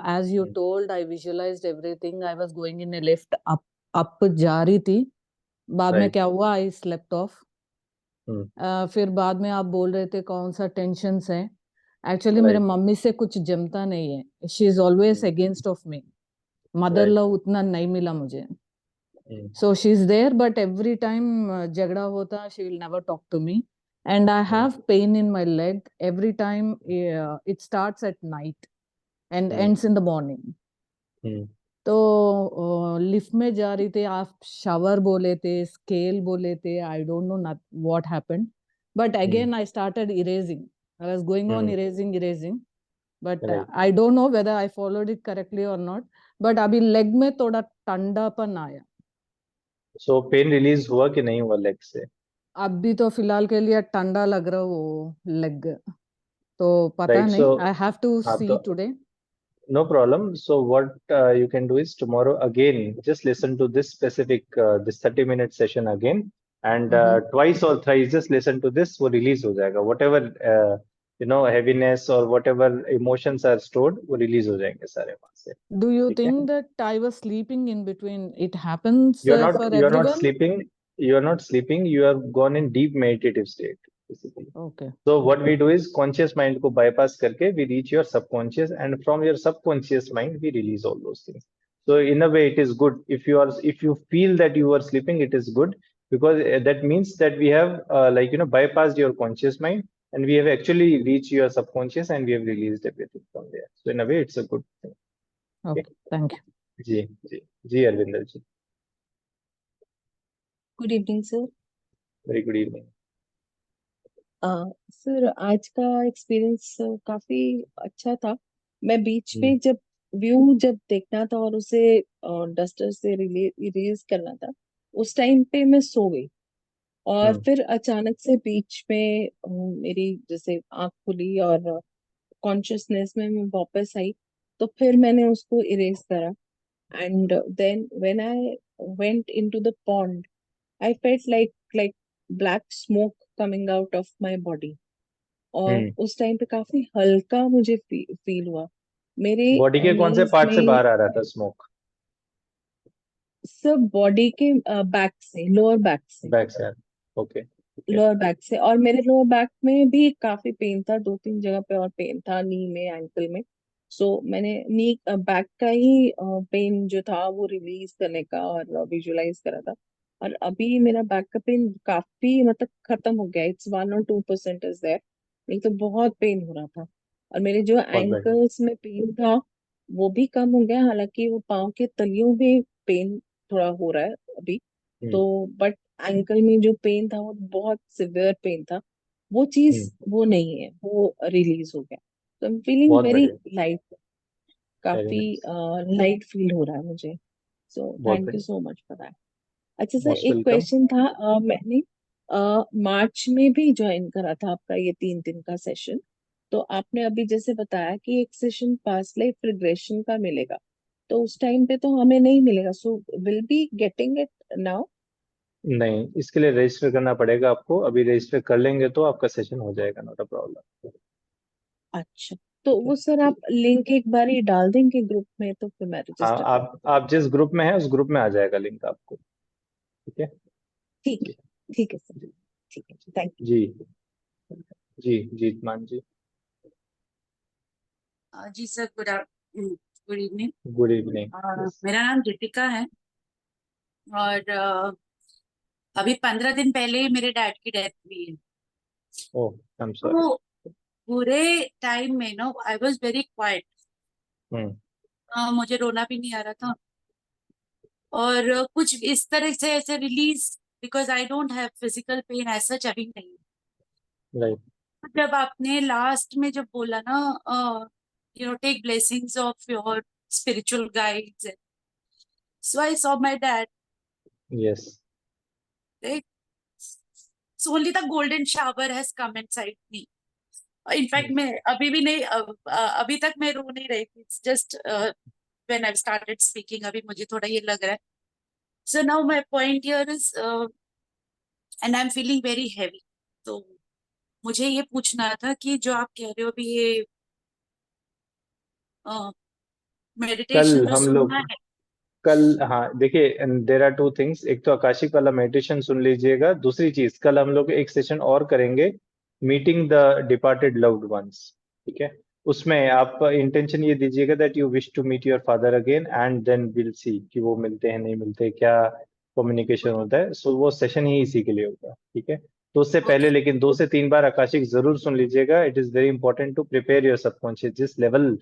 M: As you told, I visualized everything. I was going in a lift up up जा रही थी, बाद में
A: राइट।
M: क्या हुआ, आई स्लेप्ट ऑफ।
A: हम्म।
M: फिर बाद में आप बोल रहे थे कौन सा टेंशन है। एक्चुअली मेरे
A: राइट।
M: मम्मी से कुछ जमता नहीं है, she is always against of me, mother
A: right.
M: Love उतना नहीं मिला मुझे।
A: हम्म।
M: So she's there, but every time jagda hota, she will never talk to me. And I have pain in my leg every time. It starts at night and
A: hmm.
M: ends in the morning.
A: हम्म।
M: तो lift में जा रही थी, आप shower बोले थे, scale बोले थे, I don't know what happened, but again I started erasing, I was going on erasing, but
A: right.
M: I don't know whether I followed it correctly और नॉट, बट अभी लेग में थोड़ा ठंडापन आया।
A: सो पेन रिलीज हुआ कि नहीं हुआ लेग से?
M: अभी तो फिलहाल के लिए ठंडा लग रहा वो लेग, तो पता
A: राइट। सो
M: नहीं, आई हैव टू
A: हाँ
M: सी
A: तो
M: today.
A: no problem. So what you can do is tomorrow again, just listen to this specific this 30-minute session again, and twice or thrice just listen to this. वो release हो जाएगा. Whatever heaviness or whatever emotions are stored, वो release हो जाएंगे सारे वहाँ से.
M: Do you
A: ठीक है?
M: Think that I was sleeping in between, it happens
A: You are not
M: for
A: you are not
M: everyone?
A: sleeping. You are not sleeping. You are gone in deep meditative state, basically.
M: Okay.
A: So what we do is conscious mind को bypass करके we reach your subconscious, and from your subconscious mind we release all those things. So in a way it is good if you feel that you are sleeping, it is good, because that means that we have bypassed your conscious mind, and we have actually reached your subconscious, and we have released everything from there. So in a way it's a good thing. Okay?
M: Okay, thank you.
A: जी जी जी Arvinder ji,
N: good evening sir.
A: Very good evening.
N: Sir आज का experience काफी अच्छा था। मैं बीच में जब व्यू देखना था और उसे डस्टर से इरेज करना था, उस टाइम पे मैं सो गई, और फिर अचानक से बीच में मेरी जैसे आंख खुली और कॉन्शियसनेस में मैं वापस आई, तो फिर मैंने उसको इरेज करा, and then when I went into the pond I felt like black smoke coming out of my body, और उस टाइम पे काफी हल्का मुझे फील हुआ मेरे
A: बॉडी के कौन से
N: नीज
A: पार्ट से
N: में,
A: बाहर आ रहा था स्मोक?
N: सब बॉडी के बैक से, लोअर बैक से,
A: बैक से? ओके।
N: लोअर बैक से। और मेरे लोअर बैक में भी काफी पेन था, 2-3 जगह पे और पेन था, नी में, एंकल में। सो मैंने नी बैक का ही पेन जो था वो रिलीज करने का और विजुलाइज करा था, और अभी मेरा बैक का पेन काफी मतलब खत्म हो गया, इट्स 1 or 2% इज देयर, नहीं तो बहुत पेन हो रहा था। और मेरे जो
A: बहुत बढ़िया।
N: एंकल्स में पेन था वो भी कम हो गया, हालांकि वो पाँव के तलियों में पेन थोड़ा हो रहा है अभी तो, बट एंकल में जो पेन था वो बहुत सिवियर पेन था, वो चीज वो नहीं है, वो रिलीज हो गया। तो आई एम फीलिंग
A: बहुत
N: वेरी
A: बढ़िया।
N: लाइट,
A: वेरी
N: काफी
A: नाइस।
N: लाइट फील हो रहा है मुझे। सो
A: बहुत
N: थैंक यू
A: बढ़िया।
N: So much for that. अच्छा सर,
A: मोस्ट
N: एक
A: वेलकम।
N: क्वेश्चन था, मैंने मार्च में भी ज्वाइन करा था आपका ये 3 दिन का सेशन, तो आपने अभी जैसे बताया कि एक सेशन पास्ट लाइफ रिग्रेशन का मिलेगा, तो उस टाइम पे तो हमें नहीं मिलेगा, so will be getting it now?
A: नहीं, इसके लिए रजिस्टर करना पड़ेगा आपको। अभी रजिस्टर कर लेंगे तो आपका सेशन हो जाएगा, नॉट अ प्रॉब्लम।
N: अच्छा, तो वो सर आप लिंक एक बार ही डाल देंगे ग्रुप में, तो फिर मैं
A: हाँ,
N: रजिस्टर कर।
A: आप जिस ग्रुप में हैं उस ग्रुप में आ जाएगा लिंक आपको। ठीक है?
N: ठीक है, ठीक है सर, ठीक है, थैंक यू।
A: जी जी जी मान जी।
O: जी sir, good evening.
A: Good evening.
O: मेरा नाम दीपिका है, और अभी 15 दिन पहले ही मेरे डैड की डेथ हुई है।
A: ओह, आई एम सॉरी।
O: तो पूरे टाइम में ना आई वाज वेरी क्वाइट, मुझे रोना भी नहीं आ रहा था, और कुछ इस तरह से ऐसे release, because I don't have physical pain ऐसा अभी नहीं।
A: राइट।
O: जब आपने लास्ट में जब बोला ना, take blessings of your spiritual guides, so I saw my dad,
A: yes.
O: right? So only the golden shower has come inside me. In fact, मैं अभी भी नहीं, अभी तक मैं रो नहीं रही थी. It's just when I've started speaking, अभी मुझे थोड़ा ये लग रहा है. So now my point here is, and I'm feeling very heavy. तो मुझे ये पूछना था कि जो आप कह रहे हो अभी ये
A: कल
O: मेडिटेशन जो
A: हम लोग
O: सुनना है,
A: कल, हाँ देखिए, देर आर टू थिंग्स। एक तो आकाशिक वाला मेडिटेशन सुन लीजिएगा। दूसरी चीज, कल हम लोग एक सेशन और करेंगे, meeting the departed loved ones. ठीक है, उसमें आप इंटेंशन ये दीजिएगा that you wish to meet your father again, and then will see कि वो मिलते हैं नहीं मिलते, क्या कम्युनिकेशन होता है। सो वो सेशन ही इसी के लिए होगा। ठीक है, तो उससे पहले लेकिन 2 से 3 बार आकाशिक जरूर सुन लीजिएगा। It is very important to prepare your subconscious. जिस लेवल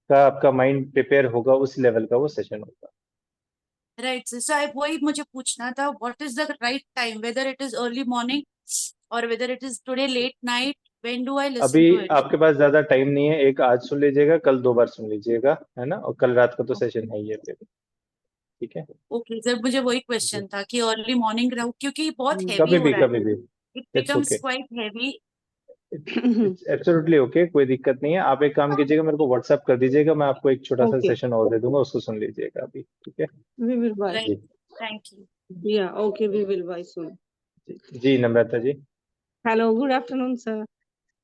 A: का आपका माइंड प्रिपेयर होगा उस लेवल का वो सेशन होगा।
O: राइट सर, सो वही मुझे पूछना था, what is the right time, whether it is early morning और whether it is today late night, when do I listen
A: अभी
O: टू इट?
A: आपके पास ज्यादा टाइम नहीं है, एक आज सुन लीजिएगा, कल 2 बार सुन लीजिएगा, है ना, और कल रात का तो सेशन है ही है फिर। ठीक है,
O: ओके सर, मुझे वही क्वेश्चन था कि अर्ली मॉर्निंग रहूं क्योंकि बहुत हैवी
A: कभी
O: हो
A: भी
O: रहा है,
A: कभी भी।
O: It
A: it's
O: becomes
A: okay,
O: quite heavy.
A: It's absolutely okay, कोई दिक्कत नहीं है। आप एक काम कीजिएगा, मेरे को व्हाट्सएप कर दीजिएगा, मैं आपको एक छोटा सा
P: Okay,
A: सेशन और दे दूंगा, उसको सुन लीजिएगा अभी। ठीक है
P: we will buy.
O: राइट,
A: जी।
O: Thank you.
P: Yeah, okay, we will buy soon.
A: जी Namrata ji,
P: Hello, good afternoon, sir.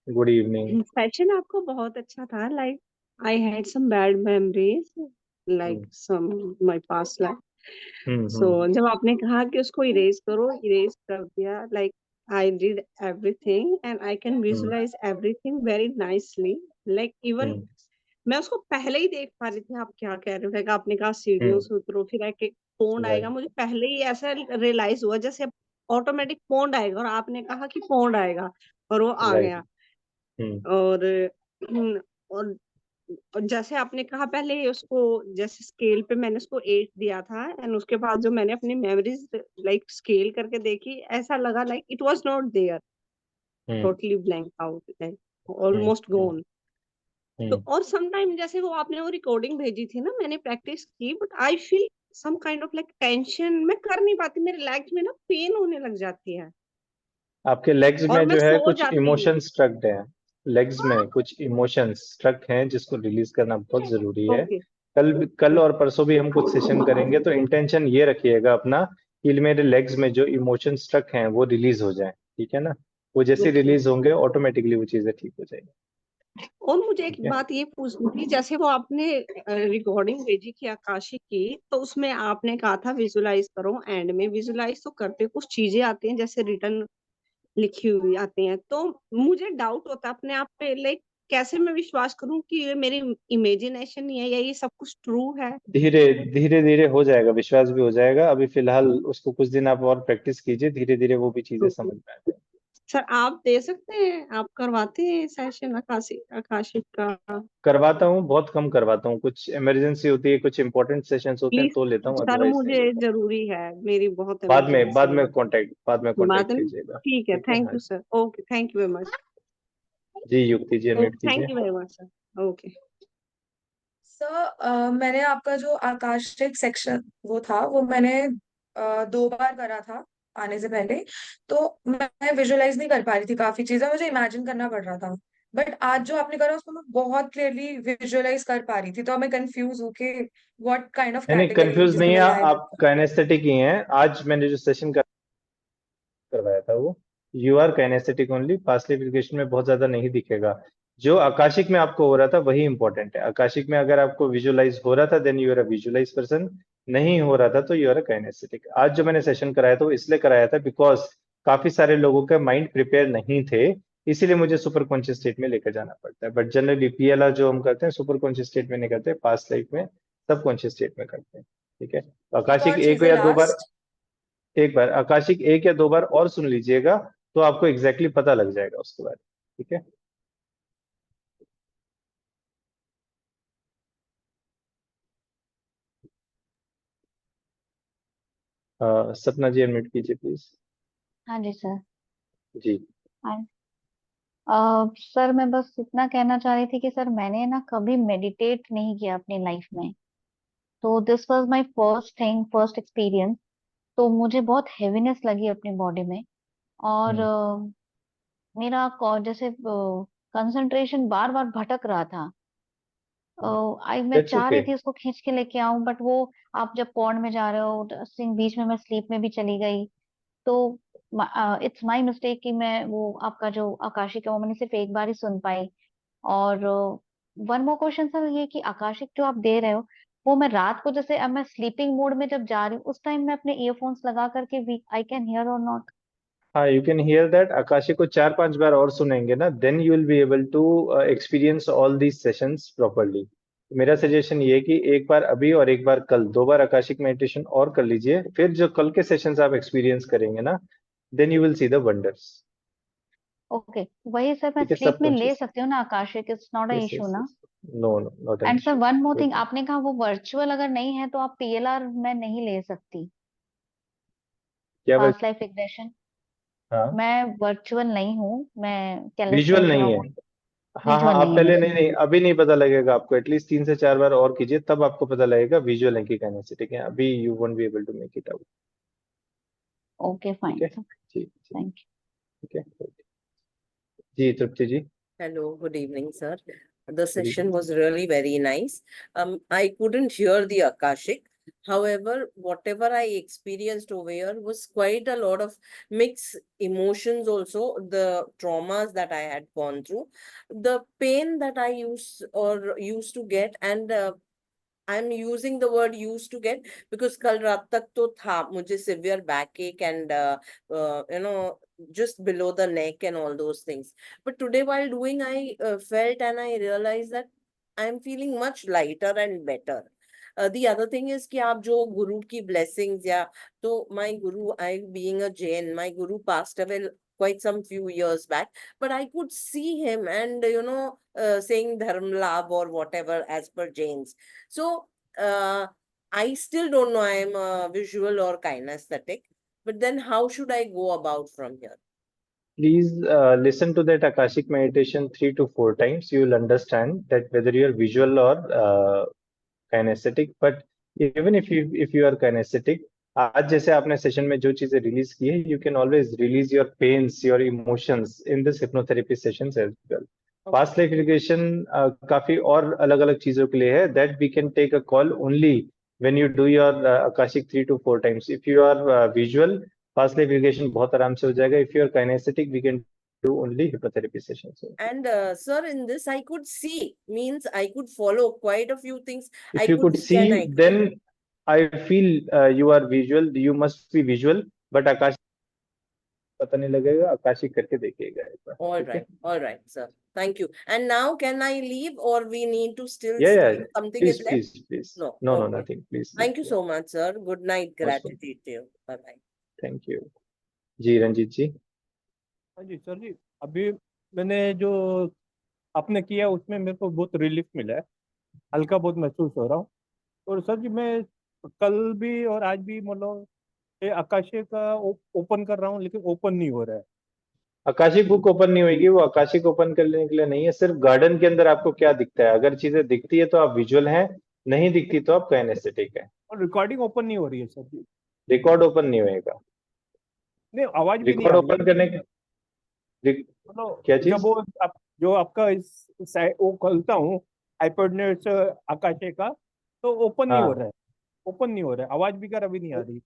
A: Good evening.
P: Session आपको बहुत अच्छा था. Like, I had some bad memories, like some my past life. So जब आपने कहा कि उसको erase करो, erase कर दिया. Like, I did everything and I can visualize everything very nicely. Like even मैं उसको पहले ही देख पा रही थी आप क्या कह रहे हो। Like आपने कहा सीढ़ियों से उतरो, फिर आके पौंड आएगा।
A: राइट
P: मुझे पहले ही ऐसा रियलाइज हुआ जैसे ऑटोमेटिक पौंड आएगा, और आपने कहा कि पौंड आएगा और वो आ
A: राइट।
P: गया। और और जैसे आपने कहा पहले उसको, जैसे स्केल पे मैंने उसको 8 दिया था, एंड उसके बाद जो मैंने अपनी मेमोरीज लाइक स्केल करके देखी, ऐसा लगा like it was not there, totally blank out, like almost gone. तो और सम टाइम जैसे वो आपने वो रिकॉर्डिंग भेजी थी ना, मैंने प्रैक्टिस की, but I feel some kind of like tension. मैं कर नहीं पाती, मेरे लेग्स में ना पेन होने लग जाती है
A: आपके लेग्स
P: और
A: में
P: मैं
A: जो है
P: सो
A: कुछ
P: जाती हूँ।
A: इमोशंस स्ट्रक्ड हैं। लेग्स में कुछ इमोशंस स्ट्रक हैं जिसको रिलीज करना बहुत जरूरी है।
P: ओके
A: कल और परसों भी हम कुछ सेशन करेंगे, तो इंटेंशन ये रखिएगा अपना कि मेरे लेग्स में जो इमोशन स्ट्रक हैं वो रिलीज हो जाएं। ठीक है ना, वो जैसे
P: ओके।
A: रिलीज होंगे ऑटोमेटिकली वो चीजें ठीक हो जाएंगी।
P: और मुझे एक
A: ठीक है,
P: बात ये पूछनी थी, जैसे वो आपने रिकॉर्डिंग भेजी थी आकाशी की, तो उसमें आपने कहा था विजुलाइज करो, एंड में विजुलाइज तो करते कुछ चीजें आती हैं जैसे रिटर्न लिखी हुई आती हैं, तो मुझे डाउट होता है अपने आप पे, लाइक कैसे मैं विश्वास करूं कि ये मेरी इमेजिनेशन ही है या ये सब कुछ ट्रू है।
A: धीरे धीरे धीरे हो जाएगा, विश्वास भी हो जाएगा। अभी फिलहाल उसको कुछ दिन आप और प्रैक्टिस कीजिए, धीरे धीरे वो भी चीजें
P: ओके
A: समझ में आ जाएंगी।
P: सर, आप दे सकते हैं, आप करवाते हैं सेशन आकाशिक का?
A: करवाता हूँ, बहुत कम करवाता हूँ। कुछ इमरजेंसी होती है, कुछ इंपॉर्टेंट सेशंस होते हैं
P: प्लीज
A: तो लेता हूँ,
P: सर,
A: अदरवाइज नहीं
P: मुझे
A: लेता।
P: जरूरी है, मेरी बहुत
A: बाद में
P: इमरजेंसी है।
A: बाद में
P: बाद
A: कांटेक्ट
P: में
A: कीजिएगा।
P: ठीक है,
A: ठीक है,
P: थैंक
A: हाँ
P: यू
A: जी।
P: Sir. Okay, thank you very much.
A: जी युक्ति जी,
P: ओके,
A: अनम्यूट कीजिए।
P: Thank you very much sir. Okay
Q: sir मैंने आपका जो आकाशिक सेक्शन वो था वो मैंने 2 बार करा था आने से पहले। तो मैं विजुअलाइज नहीं कर पा रही थी, काफी चीजें मुझे इमेजिन करना पड़ रहा था। बट आज जो आपने करा उसको मैं बहुत क्लियरली विजुअलाइज कर पा रही थी, तो अब मैं कंफ्यूज हूँ कि व्हाट काइंड ऑफ
A: नहीं
Q: कैटेगरी
A: कंफ्यूज नहीं है,
Q: विल आई
A: आप काइनेस्थेटिक ही हैं। आज मैंने जो सेशन करवाया था वो you are kinaesthetic only. Past application में बहुत ज्यादा नहीं दिखेगा। जो आकाशिक में आपको हो रहा था वही इंपॉर्टेंट है। आकाशिक में अगर आपको विजुअलाइज हो रहा था then you are a visualise person, नहीं हो रहा था तो यू आर अ काइनेस्थेटिक। आज जो मैंने सेशन कराया था वो इसलिए कराया था बिकॉज काफी सारे लोगों का माइंड प्रिपेयर नहीं थे, इसीलिए मुझे सुपर कॉन्शियस स्टेट में लेकर जाना पड़ता है। बट जनरली पीएलआर जो हम करते हैं सुपर कॉन्शियस स्टेट में नहीं करते, पास्ट लाइफ में सब कॉन्शियस स्टेट में करते हैं। ठीक है, तो
Q: एक
A: आकाशिक
Q: और
A: एक
Q: चीज है
A: या 2 बार,
Q: लास्ट।
A: एक बार आकाशिक 1 या 2 बार और सुन लीजिएगा तो आपको एग्जैक्टली पता लग जाएगा उसके बाद। ठीक है, सपना जी अनम्यूट कीजिए प्लीज।
I: हाँ जी सर।
A: जी
I: हाँ। सर मैं बस इतना कहना चाह रही थी कि सर मैंने ना कभी मेडिटेट नहीं किया अपनी लाइफ में, तो this was my first experience. तो मुझे बहुत हेवीनेस लगी अपनी बॉडी में, और मेरा जैसे कंसंट्रेशन बार बार भटक रहा था। मैं
A: दैट्स
I: चाह
A: ओके।
I: रही थी उसको खींच के लेके आऊं, बट वो आप जब पौड़ में जा रहे हो सिंह, बीच में मैं स्लीप में भी चली गई। तो इट्स माय मिस्टेक कि मैं वो आपका जो आकाशिक है वो मैंने सिर्फ एक बार ही सुन पाई। और वन मोर क्वेश्चन सर, ये कि आकाशिक जो आप दे रहे हो वो मैं रात को जैसे अब मैं स्लीपिंग मोड में जब जा रही हूँ उस टाइम मैं अपने ईयरफोन्स लगा करके वी आई कैन हियर और नॉट?
A: हाँ, यू कैन हियर दैट। आकाशी को 4-5 बार और सुनेंगे ना, then you will be able to experience all these sessions properly. मेरा सजेशन ये है कि एक बार अभी और एक बार कल, 2 बार आकाशिक मेडिटेशन और कर लीजिए, फिर जो कल के सेशंस आप एक्सपीरियंस करेंगे ना, then you will see the wonders.
I: Okay, वही सर मैं
A: ठीक है,
I: स्लीप में ले
A: सबकॉन्शियस।
I: सकती हूँ ना akashic, it's not a
A: yes
I: issue
A: yes
I: ना?
A: Yes. No no, not an
I: and sir
A: issue.
I: One more thing, आपने कहा वो वर्चुअल अगर नहीं है तो आप पीएलआर मैं नहीं ले सकती,
A: क्या
I: पास्ट लाइफ रिग्रेशन?
A: हाँ,
I: मैं वर्चुअल नहीं हूँ, मैं
A: विजुअल
I: कैलिस्टेनिक्स
A: नहीं है।
I: हूँ।
A: हाँ हाँ,
I: विजुअल
A: आप
I: नहीं है
A: पहले,
I: मेरे।
A: नहीं नहीं, अभी नहीं पता लगेगा आपको, एटलीस्ट 3 से 4 बार और कीजिए, तब आपको पता लगेगा विजुअल है कि कहने से। ठीक है, अभी you won't be able to make it out.
I: Okay
A: ठीक
I: फाइन
A: है
I: सर,
A: जी जी।
I: Thank you.
A: ठीक है जी, Tripti ji.
R: Hello, good evening, sir. The
A: good
R: session
A: evening.
R: was really very nice. I couldn't hear the Akashic. However, whatever I experienced over here was quite a lot of mixed emotions also, the traumas that I had gone through, the pain that I used to get, and I'm using the word used to get because कल रात तक तो था मुझे severe backache and just below the neck and all those things. But today while doing, I felt and I realized that I'm feeling much lighter and better. The other thing is कि आप जो गुरु की blessings या तो my guru, I being a Jain, my guru passed away quite some few years back, but I could see him and saying dharm labh or whatever as per Jains. So I still don't know I am a visual or kinesthetic, but then how should I go about from here?
A: Please listen to that Akashic meditation 3 to 4 times. You will understand that whether you are visual or kinesthetic. But even if you are kinesthetic, आज जैसे आपने session में जो चीजें release की है, you can always release your pains, your emotions in this hypnotherapy sessions as well. Past life regression काफी और अलग अलग चीजों के लिए है, that we can take a call only when you do your akashic 3 to 4 times. If you are visual, past life regression बहुत आराम से हो जाएगा। If you are kinesthetic, we can do only hypnotherapy sessions.
R: And sir, in this I could see, means I could follow quite a few things. I
A: If you
R: could
A: could
R: see and I
A: see, then I feel you are visual. You must be visual, but आकाश पता नहीं लगेगा। Akashic करके देखिएगा एक बार, ठीक है?
R: all right, sir. Thank you. And now can I leave or we need to still
A: Yeah,
R: stay?
A: yeah.
R: Something
A: Please,
R: is left?
A: please, please.
R: No.
A: No, no,
R: Okay.
A: nothing. Please.
R: Thank you
A: Yeah.
R: so much, sir. Good night.
A: Awesome.
R: Gratitude to you. Bye bye.
A: Thank you. जी रंजीत जी।
S: हाँ जी sir जी, अभी मैंने जो आपने किया उसमें मेरे को बहुत रिलीफ मिला है, हल्का बहुत महसूस हो रहा हूँ। और सर जी मैं कल भी और आज भी मतलब ये आकाशीय का ओपन कर रहा हूँ, लेकिन ओपन नहीं हो रहा है।
A: आकाशिक बुक ओपन नहीं होगी, वो आकाशिक ओपन करने के लिए नहीं है। सिर्फ गार्डन के अंदर आपको क्या दिखता है, अगर चीजें दिखती है तो आप विजुअल हैं, नहीं दिखती तो आप काइनेस्थेटिक है।
S: और रिकॉर्डिंग ओपन नहीं हो रही है सर जी।
A: रिकॉर्ड ओपन नहीं होएगा।
S: नहीं, आवाज भी नहीं
A: रिकॉर्ड
S: आ रही
A: ओपन करने के
S: मतलब
A: क्या
S: जब
A: चीज?
S: वो जो आपका वो खोलता हूँ आईपैड ने आकाशे का, तो ओपन नहीं हो रहा
A: हाँ,
S: है, ओपन नहीं हो रहा है, आवाज भी कर अभी नहीं आ रही।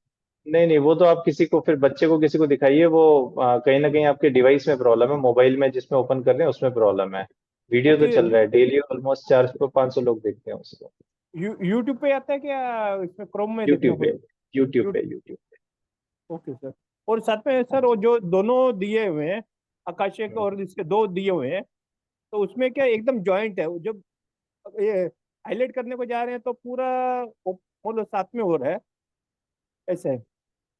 A: नहीं नहीं, वो तो आप किसी को, फिर बच्चे को किसी को दिखाइए। वो कहीं ना कहीं आपके डिवाइस में प्रॉब्लम है, मोबाइल में जिसमें ओपन कर रहे हैं उसमें प्रॉब्लम है। वीडियो तो
S: ओके,
A: चल रहा है, डेली ऑलमोस्ट 400-500 लोग देखते हैं उसको।
S: यूट्यूब पे आता है क्या, इसमें क्रोम में देखना
A: यूट्यूब पे,
S: पड़ेगा?
A: यूट्यूब पे, यूट्यूब
S: ओके सर। और साथ में सर वो जो दोनों दिए हुए हैं आकाशे
A: पे।
S: का और इसके दो दिए हुए हैं, तो उसमें क्या एकदम जॉइंट है, जब ये हाईलाइट करने को जा रहे हैं तो पूरा मतलब साथ में हो रहा है, ऐसे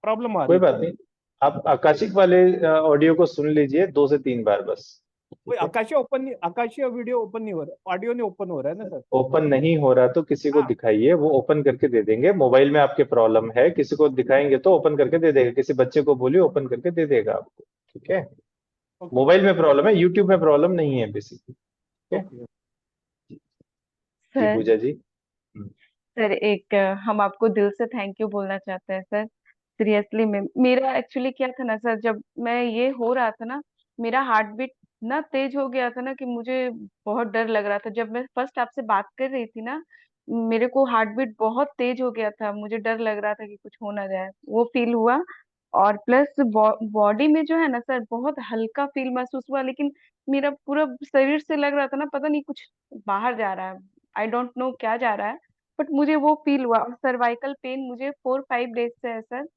S: प्रॉब्लम आ रही
A: कोई
S: है
A: बात
S: सर।
A: नहीं, आप आकाशिक वाले ऑडियो को सुन लीजिए 2 से 3 बार बस।
S: कोई
A: ठीक है,
S: आकाशीय ओपन नहीं, आकाशीय वीडियो ओपन नहीं हो रहा, ऑडियो नहीं ओपन हो रहा है ना सर?
A: ओपन नहीं हो रहा तो किसी को
S: हाँ
A: दिखाइए, वो ओपन करके दे देंगे। मोबाइल में आपके प्रॉब्लम है, किसी को दिखाएंगे तो ओपन करके दे देगा। किसी बच्चे को बोलिए ओपन करके दे देगा आपको। ठीक है,
S: ओके
A: मोबाइल में प्रॉब्लम है, यूट्यूब में प्रॉब्लम नहीं है बेसिकली। ठीक है
S: ओके।
A: जी,
B: सर
A: पूजा जी। हम्म,
B: सर एक हम आपको दिल से थैंक यू बोलना चाहते हैं सर। सीरियसली में मेरा एक्चुअली क्या था ना सर, जब मैं ये हो रहा था ना, मेरा हार्ट बीट ना तेज हो गया था ना कि मुझे बहुत डर लग रहा था। जब मैं फर्स्ट आपसे बात कर रही थी ना, मेरे को हार्ट बीट बहुत तेज हो गया था, मुझे डर लग रहा था कि कुछ हो ना जाए, वो फील हुआ। और प्लस बॉडी में जो है ना सर, बहुत हल्का फील महसूस हुआ, लेकिन मेरा पूरा शरीर से लग रहा था ना, पता नहीं कुछ बाहर जा रहा है, आई डोंट नो क्या जा रहा है। बट मुझे वो फील हुआ। और सर्वाइकल पेन मुझे 4-5 डेज से है सर।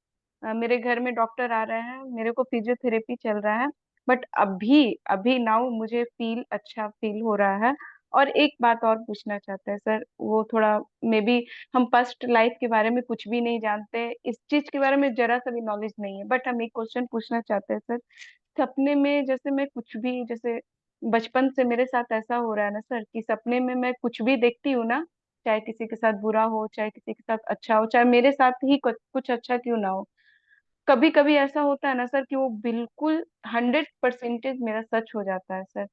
B: मेरे घर में डॉक्टर आ रहे हैं, मेरे को फिजियोथेरेपी चल रहा है, बट अभी अभी नाउ मुझे फील अच्छा फील हो रहा है। और एक बात और पूछना चाहते हैं सर, वो थोड़ा मे बी हम पास्ट लाइफ के बारे में कुछ भी नहीं जानते, इस चीज के बारे में जरा सा भी नॉलेज नहीं है, बट हम एक क्वेश्चन पूछना चाहते हैं सर। सपने में जैसे मैं कुछ भी, जैसे बचपन से मेरे साथ ऐसा हो रहा है ना सर कि सपने में मैं कुछ भी देखती हूँ ना, चाहे किसी के साथ बुरा हो, चाहे किसी के साथ अच्छा हो, चाहे मेरे साथ ही कुछ अच्छा क्यों ना हो, कभी कभी ऐसा होता है ना सर कि वो बिल्कुल 100% मेरा सच हो जाता है सर।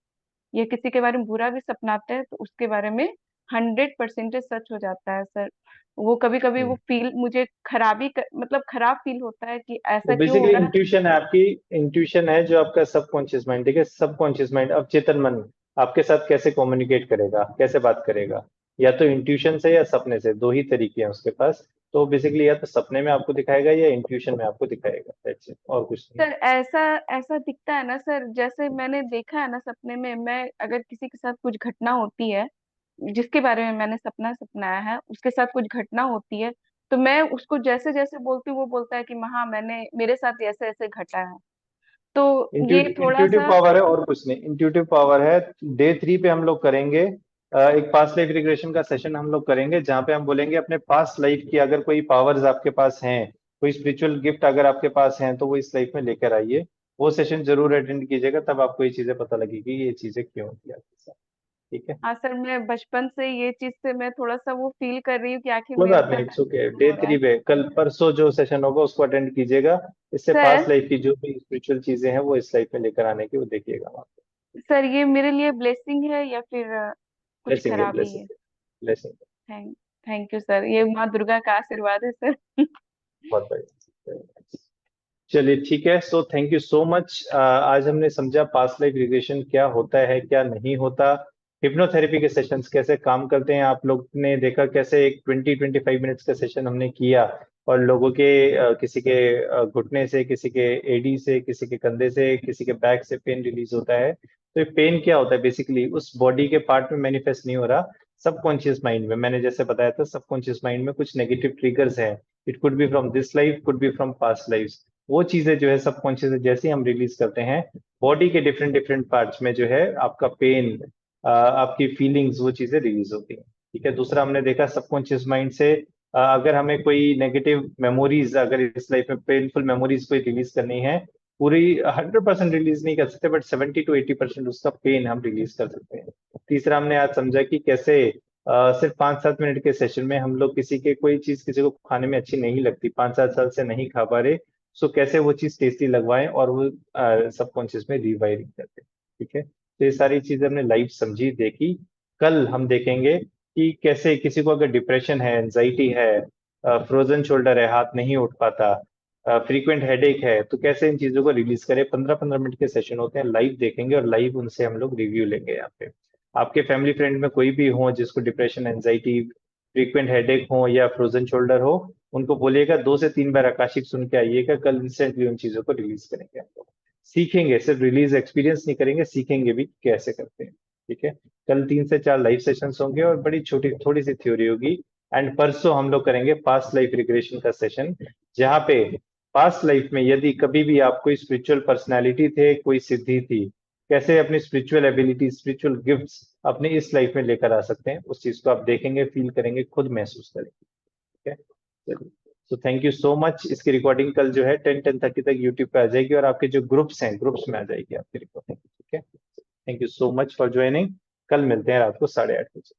B: ये किसी के बारे में बुरा भी सपनाते हैं तो उसके बारे में 100% सच हो जाता है सर। वो कभी कभी वो फील मुझे मतलब खराब फील होता है कि
A: वो
B: ऐसा क्यों हो
A: बेसिकली
B: रहा है।
A: इंट्यूशन है आपकी, इंट्यूशन है जो आपका सबकॉन्शियस माइंड, ठीक है। सबकॉन्शियस माइंड, अब चेतन मन आपके साथ कैसे कम्युनिकेट करेगा, कैसे बात करेगा, या तो इंट्यूशन से या सपने से, दो ही तरीके हैं उसके पास। तो बेसिकली या तो सपने में आपको दिखाएगा या इंट्यूशन में आपको दिखाएगा, that's it, और कुछ नहीं।
B: सर ऐसा ऐसा दिखता है ना सर, जैसे मैंने देखा है ना सपने में, मैं अगर किसी के साथ कुछ घटना होती है जिसके बारे में मैंने सपना सपनाया है, उसके साथ कुछ घटना होती है, तो मैं उसको जैसे जैसे बोलती हूँ वो बोलता है कि हाँ मैंने मेरे साथ ऐसे ऐसे घटा है। तो ये थोड़ा
A: इंट्यूटिव
B: सा।
A: पावर है और कुछ नहीं, इंट्यूटिव पावर है। डे 3 पे हम लोग करेंगे एक पास्ट लाइफ रिग्रेशन का सेशन हम लोग करेंगे, जहाँ पे हम बोलेंगे अपने पास्ट लाइफ की अगर कोई पावर्स आपके पास हैं, कोई स्पिरिचुअल गिफ्ट अगर आपके पास हैं, तो वो इस लाइफ में लेकर आइए। वो सेशन जरूर अटेंड कीजिएगा, तब आपको ये चीजें पता लगेगी ये चीजें क्यों होती है आपके साथ, ठीक है।
B: हाँ सर, मैं बचपन से ये चीज से मैं थोड़ा सा वो फील कर रही हूँ कि आखिर
A: कोई
B: मेरे
A: बात
B: साथ
A: नहीं, इट्स
B: ऐसा
A: ओके।
B: क्यों
A: डे
B: हो रहा
A: 3
B: है।
A: पे कल परसों जो सेशन होगा उसको अटेंड कीजिएगा। इससे
B: सर
A: पास्ट लाइफ की जो भी स्पिरिचुअल चीजें हैं वो इस लाइफ में लेकर आने की वो देखिएगा वहाँ पे।
B: सर ये मेरे लिए ब्लेसिंग है या फिर कुछ
A: ब्लेसिंग है,
B: खराबी है।
A: ब्लेसिंग है, blessing.
B: Thank thank you sir, ये माँ दुर्गा का आशीर्वाद है सर।
A: बहुत बढ़िया। चलिए ठीक है, so thank you so much. आज हमने समझा पास्ट लाइफ रिग्रेशन क्या होता है, क्या नहीं होता, हिप्नोथेरेपी के सेशंस कैसे काम करते हैं। आप लोग ने देखा कैसे एक 20-25 मिनट्स का सेशन हमने किया, और लोगों के किसी के घुटने से, किसी के एडी से, किसी के कंधे से, किसी के बैक से पेन रिलीज होता है। तो ये पेन क्या होता है, बेसिकली उस बॉडी के पार्ट में मैनिफेस्ट नहीं हो रहा, सबकॉन्शियस माइंड में। मैंने जैसे बताया था, सबकॉन्शियस माइंड में कुछ नेगेटिव ट्रिगर्स हैं। It could be from this life, could be from past life. वो चीजें जो है सबकॉन्शियस जैसे ही हम रिलीज करते हैं, बॉडी के डिफरेंट डिफरेंट पार्ट्स में जो है आपका पेन, आपकी फीलिंग्स, वो चीजें रिलीज होती हैं, ठीक है। दूसरा हमने देखा सबकॉन्शियस माइंड से अगर हमें कोई नेगेटिव मेमोरीज, अगर इस लाइफ में पेनफुल मेमोरीज कोई रिलीज करनी है, पूरी 100% रिलीज नहीं कर सकते, बट 70-80% उसका पेन हम रिलीज कर सकते हैं। तीसरा हमने आज समझा कि कैसे सिर्फ 5-7 मिनट के सेशन में हम लोग किसी के कोई चीज किसी को खाने में अच्छी नहीं लगती, 5-7 साल से नहीं खा पा रहे, सो कैसे वो चीज टेस्टी लगवाएं और वो सबकॉन्शियस में रिवायरिंग करते हैं, ठीक है। तो ये सारी चीजें हमने लाइव समझी, देखी। कल हम देखेंगे कि कैसे किसी को अगर डिप्रेशन है, एंजाइटी है, फ्रोजन शोल्डर है, हाथ नहीं उठ पाता, फ्रीक्वेंट हेडेक है, तो कैसे इन चीजों को रिलीज करें। 15-15 मिनट के सेशन होते हैं, लाइव देखेंगे और लाइव उनसे हम लोग रिव्यू लेंगे यहाँ पे। आपके फैमिली फ्रेंड में कोई भी हो जिसको डिप्रेशन, एंजाइटी, फ्रीक्वेंट हेडेक हो या फ्रोजन शोल्डर हो, उनको बोलिएगा 2 से 3 बार आकाशिक सुन के आइएगा। कल इंस्टेंटली उन चीजों को रिलीज करेंगे हम लोग। सीखेंगे, सिर्फ रिलीज एक्सपीरियंस नहीं करेंगे, सीखेंगे भी कैसे करते हैं, ठीक है। कल 3 से 4 लाइव सेशंस होंगे और बड़ी छोटी थोड़ी सी थ्योरी होगी। एंड परसों हम लोग करेंगे पास्ट लाइफ रिग्रेशन का सेशन, जहाँ पे पास्ट लाइफ में यदि कभी भी आप कोई स्पिरिचुअल पर्सनैलिटी थे, कोई सिद्धि थी, कैसे अपनी स्पिरिचुअल एबिलिटी, स्पिरिचुअल गिफ्ट्स अपने इस लाइफ में लेकर आ सकते हैं, उस चीज को आप देखेंगे, फील करेंगे, खुद महसूस करेंगे, ठीक है। चलिए, तो थैंक यू सो मच। इसकी रिकॉर्डिंग कल जो है 10-10:30 तक यूट्यूब पे आ जाएगी, और आपके जो ग्रुप्स हैं, ग्रुप्स में आ जाएगी आपकी रिकॉर्डिंग, ठीक है। Thank you so much for joining. कल मिलते हैं रात को 8:30 बजे।